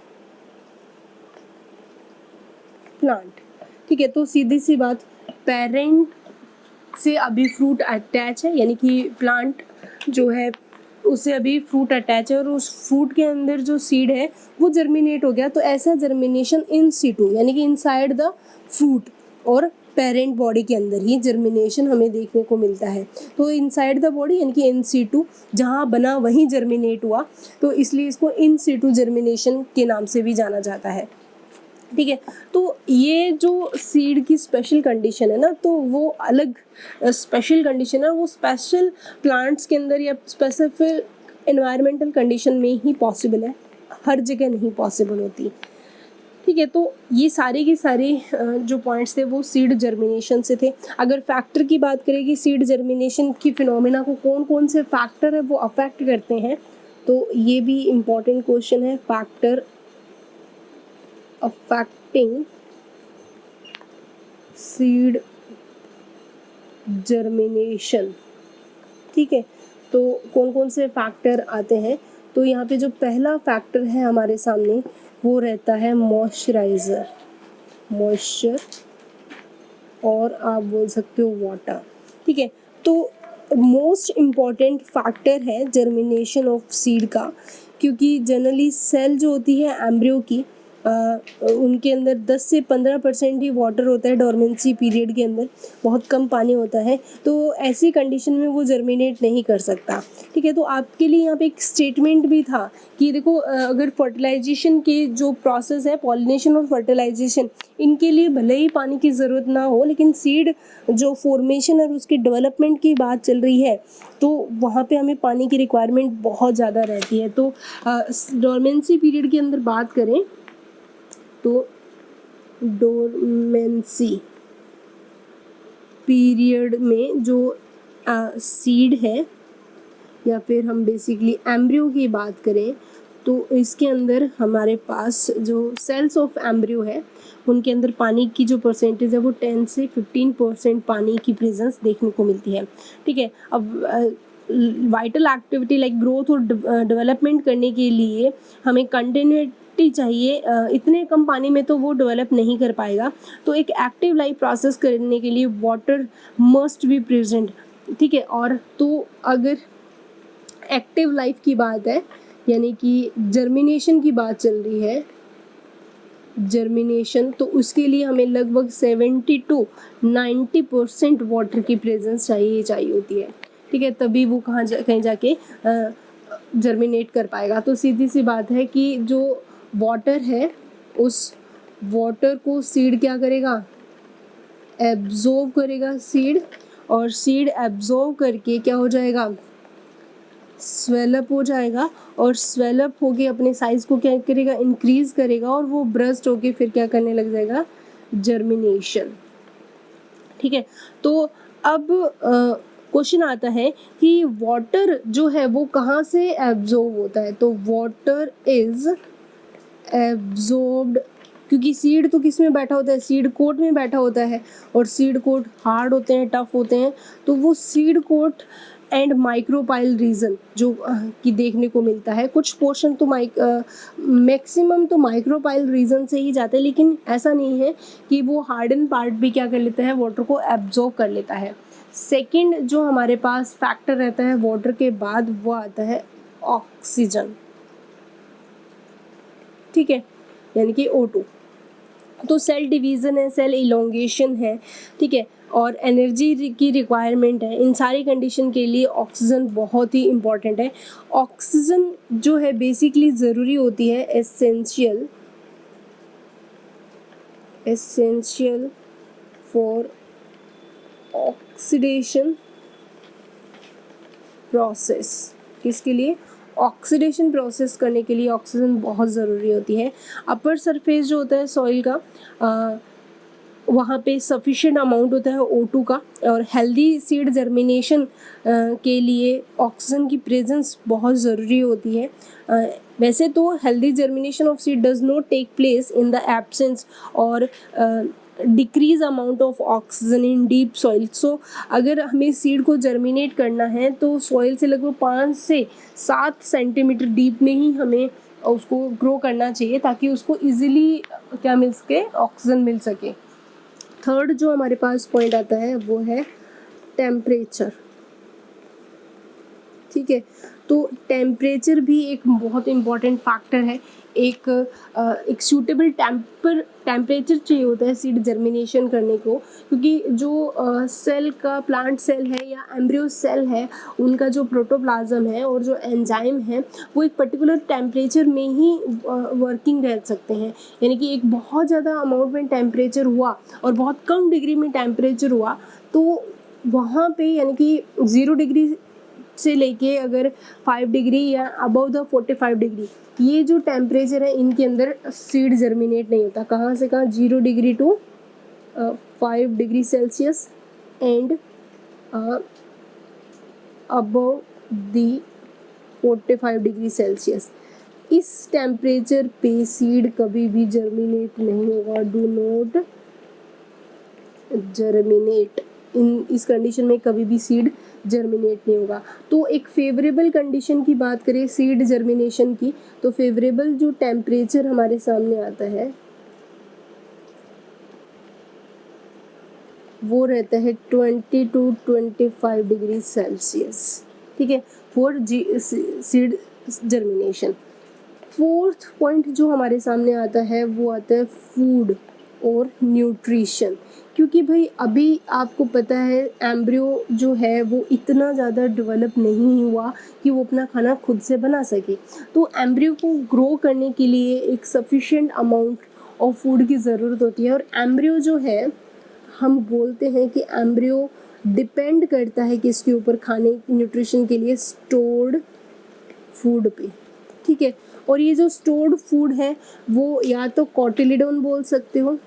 plant, ठीक है। तो सीधी सी बात, पेरेंट से अभी फ्रूट अटैच है, यानी कि प्लांट जो है उससे अभी फ्रूट अटैच है और उस फ्रूट के अंदर जो सीड है वो जर्मिनेट हो गया। तो ऐसा जर्मिनेशन इन सीटू, यानी कि इनसाइड द फ्रूट और पेरेंट बॉडी के अंदर ही जर्मिनेशन हमें देखने को मिलता है। तो इनसाइड द बॉडी यानी कि इन सीटू, जहाँ बना वहीं जर्मिनेट हुआ, तो इसलिए इसको इन सीटू जर्मिनेशन के नाम से भी जाना जाता है, ठीक है। तो ये जो सीड की स्पेशल कंडीशन है ना, तो वो अलग स्पेशल कंडीशन है, वो स्पेशल प्लांट्स के अंदर या स्पेसिफिक एनवायरमेंटल कंडीशन में ही पॉसिबल है, हर जगह नहीं पॉसिबल होती, ठीक है। तो ये सारे के सारे जो पॉइंट्स थे वो सीड जर्मिनेशन से थे। अगर फैक्टर की बात करें कि सीड जर्मिनेशन की फिनोमेना को कौन कौन से फैक्टर है वो अफेक्ट करते हैं, तो ये भी इम्पॉर्टेंट क्वेश्चन है, फैक्टर अफेक्टिंग सीड जर्मिनेशन, ठीक है। तो कौन कौन से फैक्टर आते हैं, तो यहाँ पे जो पहला फैक्टर है हमारे सामने वो रहता है मॉइस्चराइज़र, मॉइस्चर, और आप बोल सकते हो वाटर, ठीक है। तो मोस्ट इम्पॉर्टेंट फैक्टर है जर्मिनेशन ऑफ सीड का, क्योंकि जनरली सेल जो होती है एम्ब्रियो की, उनके अंदर 10 से 15% ही वाटर होता है डोरमेंसी पीरियड के अंदर, बहुत कम पानी होता है। तो ऐसी कंडीशन में वो जर्मिनेट नहीं कर सकता, ठीक है। तो आपके लिए यहाँ पे एक स्टेटमेंट भी था कि देखो, अगर फर्टिलाइजेशन के जो प्रोसेस है, पॉलिनेशन और फर्टिलाइजेशन, इनके लिए भले ही पानी की ज़रूरत ना हो, लेकिन सीड जो फॉर्मेशन और उसके डेवलपमेंट की बात चल रही है, तो वहाँ पे हमें पानी की रिक्वायरमेंट बहुत ज़्यादा रहती है। तो डोरमेंसी पीरियड के अंदर बात करें तो डोरमेंसी पीरियड में जो सीड है, या फिर हम बेसिकली एम्ब्रियो की बात करें, तो इसके अंदर हमारे पास जो सेल्स ऑफ एम्ब्रियो है उनके अंदर पानी की जो परसेंटेज है वो 10 से 15% पानी की प्रेजेंस देखने को मिलती है, ठीक है। अब वाइटल एक्टिविटी लाइक ग्रोथ और डेवलपमेंट करने के लिए हमें एक्टिविटी चाहिए, इतने कम पानी में तो वो डेवलप नहीं कर पाएगा। तो एक एक्टिव लाइफ प्रोसेस करने के लिए वाटर मस्ट बी प्रेजेंट, ठीक है। और तो अगर एक्टिव लाइफ की बात है, यानी कि जर्मिनेशन की बात चल रही है, जर्मिनेशन, तो उसके लिए हमें लगभग 70 to 90% वाटर की प्रेजेंस चाहिए होती है, ठीक है, तभी वो कहीं जाके जर्मिनेट कर पाएगा। तो सीधी सी बात है कि जो वाटर है उस वाटर को सीड क्या करेगा, एब्जॉर्ब करेगा सीड, और सीड एब्जॉर्ब करके क्या हो जाएगा, स्वेलअप हो जाएगा, और स्वेलअप होके अपने साइज को क्या करेगा, इंक्रीज करेगा, और वो ब्रस्ट होके फिर क्या करने लग जाएगा, जर्मिनेशन, ठीक है। तो अब क्वेश्चन आता है कि वाटर जो है वो कहाँ से एब्जॉर्ब होता है, तो वाटर इज एब्जॉर्ब्ड, क्योंकि सीड तो किस में बैठा होता है, सीड कोट में बैठा होता है, और सीड कोट हार्ड होते हैं, टफ होते हैं, तो वो seed coat and micropyle region जो कि देखने को मिलता है, कुछ पोर्शन तो मैक्सिमम तो माइक्रोपाइल रीजन से ही जाते हैं, लेकिन ऐसा नहीं है कि वो हार्डन पार्ट भी क्या कर लेता है, वाटर को एब्जॉर्ब कर लेता है। सेकंड जो हमारे पास फैक्टर रहता है वाटर के बाद, वो आता है ऑक्सीजन, ठीक है, यानी कि O2। तो सेल डिवीज़न है, सेल इलोंगेशन है, ठीक है, और एनर्जी की रिक्वायरमेंट है, इन सारी कंडीशन के लिए ऑक्सीजन बहुत ही इम्पॉर्टेंट है। ऑक्सीजन जो है बेसिकली ज़रूरी होती है, एसेंशियल फॉर ऑक्सीडेशन प्रोसेस, किसके लिए, ऑक्सीडेशन प्रोसेस करने के लिए ऑक्सीजन बहुत ज़रूरी होती है। अपर सरफेस जो होता है सॉइल का, वहाँ पे सफिशिएंट अमाउंट होता है O2 का, और हेल्दी सीड जर्मिनेशन के लिए ऑक्सीजन की प्रेजेंस बहुत ज़रूरी होती है। वैसे तो healthy germination of seed does not take place in the absence or decrease amount of oxygen in deep soil. So अगर हमें सीड को जर्मिनेट करना है तो सॉइल से लगभग 5 से 7 सेंटीमीटर डीप में ही हमें उसको ग्रो करना चाहिए, ताकि उसको इजीली क्या मिल सके, ऑक्सीजन मिल सके। थर्ड जो हमारे पास पॉइंट आता है वो है टेम्परेचर, ठीक है। तो टेम्परेचर भी एक बहुत इम्पॉर्टेंट फैक्टर है। एक सूटेबल टेम्परेचर चाहिए होता है सीड जर्मिनेशन करने को, क्योंकि जो सेल का, प्लांट सेल है या एम्ब्रियो सेल है, उनका जो प्रोटोप्लाज्म है और जो एंजाइम है वो एक पर्टिकुलर टेम्परेचर में ही वर्किंग रह सकते हैं। यानी कि एक बहुत ज़्यादा अमाउंट में टेम्परेचर हुआ और बहुत कम डिग्री में टेम्परेचर हुआ, तो वहाँ पे यानी कि 0 डिग्री से लेके अगर 5 डिग्री या अबव द 45 डिग्री, ये जो टेम्परेचर है इनके अंदर सीड जर्मिनेट नहीं होता। कहाँ से कहाँ, 0 degree to 5 degree Celsius and above the 45 degree Celsius, इस टेम्परेचर पे सीड कभी भी जर्मिनेट नहीं होगा। डू नॉट जर्मिनेट, इस कंडीशन में कभी भी सीड जर्मिनेट नहीं होगा। तो एक फेवरेबल कंडीशन की बात करें सीड जर्मिनेशन की, तो फेवरेबल जो टेम्परेचर हमारे सामने आता है वो रहता है 20 to 25 डिग्री सेल्सियस, ठीक है, for seed germination. Fourth point जो हमारे सामने आता है वो आता है फूड और न्यूट्रिशन, क्योंकि भाई अभी आपको पता है एम्ब्रियो जो है वो इतना ज़्यादा डेवलप नहीं हुआ कि वो अपना खाना खुद से बना सके। तो एम्ब्रियो को ग्रो करने के लिए एक सफिशिएंट अमाउंट ऑफ फूड की ज़रूरत होती है, और एम्ब्रियो जो है, हम बोलते हैं कि एम्ब्रियो डिपेंड करता है किसके ऊपर, खाने न्यूट्रिशन के लिए स्टोर्ड फूड पे, ठीक है। और ये जो स्टोर्ड फूड है वो या तो कॉटिलिडोन बोल सकते हो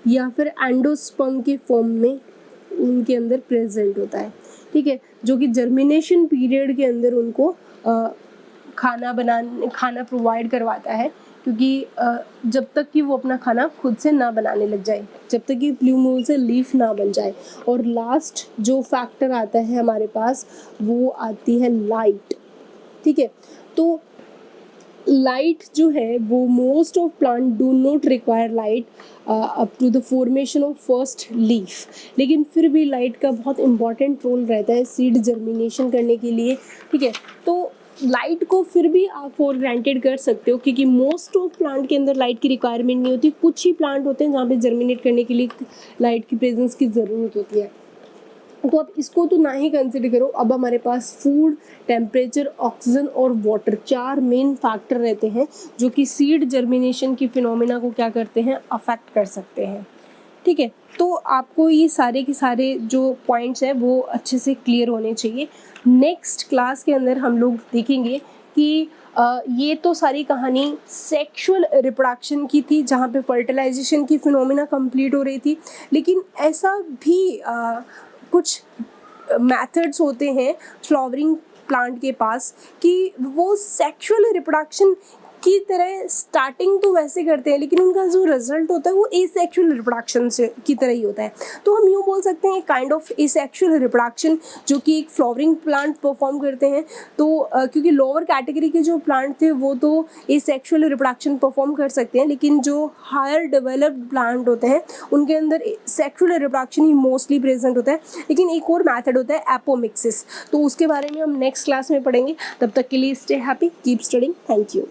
या फिर एंडोस्पर्म के फॉर्म में उनके अंदर प्रेजेंट होता है, ठीक है, जो कि जर्मिनेशन पीरियड के अंदर उनको खाना प्रोवाइड करवाता है, क्योंकि जब तक कि वो अपना खाना खुद से ना बनाने लग जाए, जब तक कि प्लूमूल से लीफ ना बन जाए। और लास्ट जो फैक्टर आता है हमारे पास वो आती है लाइट, ठीक है। तो लाइट जो है वो most of plant do not require light up to the formation of first leaf, लेकिन फिर भी लाइट का बहुत इंपॉर्टेंट रोल रहता है सीड जर्मिनेशन करने के लिए, ठीक है। तो लाइट को फिर भी आप फॉर ग्रांटेड कर सकते हो, क्योंकि मोस्ट ऑफ प्लांट के अंदर लाइट की रिक्वायरमेंट नहीं होती, कुछ ही प्लांट होते हैं जहाँ पे जर्मिनेट करने के लिए लाइट की प्रेजेंस की ज़रूरत होती है। तो आप इसको तो ना ही कंसिडर करो। अब हमारे पास फूड, टेम्परेचर, ऑक्सीजन और वाटर, 4 मेन फैक्टर रहते हैं जो कि सीड जर्मिनेशन की फिनोमिना को क्या करते हैं, अफेक्ट कर सकते हैं, ठीक है। तो आपको ये सारे के सारे जो पॉइंट्स हैं वो अच्छे से क्लियर होने चाहिए। नेक्स्ट क्लास के अंदर हम लोग देखेंगे कि ये तो सारी कहानी सेक्सुअल रिप्रोडक्शन की थी, जहाँ पे फर्टिलाइजेशन की फिनोमिना कंप्लीट हो रही थी, लेकिन ऐसा भी कुछ मेथड्स होते हैं फ्लावरिंग प्लांट के पास कि वो सेक्सुअल रिप्रोडक्शन की तरह स्टार्टिंग तो वैसे करते हैं, लेकिन उनका जो रिजल्ट होता है वो एसेक्सुअल रिप्रोडक्शन से की तरह ही होता है। तो हम यूँ बोल सकते हैं काइंड ऑफ एसेक्सुअल रिप्रोडक्शन जो कि एक फ्लावरिंग प्लांट परफॉर्म करते हैं। तो क्योंकि लोअर कैटेगरी के जो प्लांट थे वो तो एसेक्सुअल रिप्रोडक्शन परफॉर्म कर सकते हैं, लेकिन जो हायर डेवलप्ड प्लांट होते हैं उनके अंदर सेक्सुअल रिप्रोडक्शन ही मोस्टली प्रेजेंट होता है। लेकिन एक और मैथड होता है एपोमिक्सिस, तो उसके बारे में हम नेक्स्ट क्लास में पढ़ेंगे। तब तक के लिए stay happy, keep studying, thank you.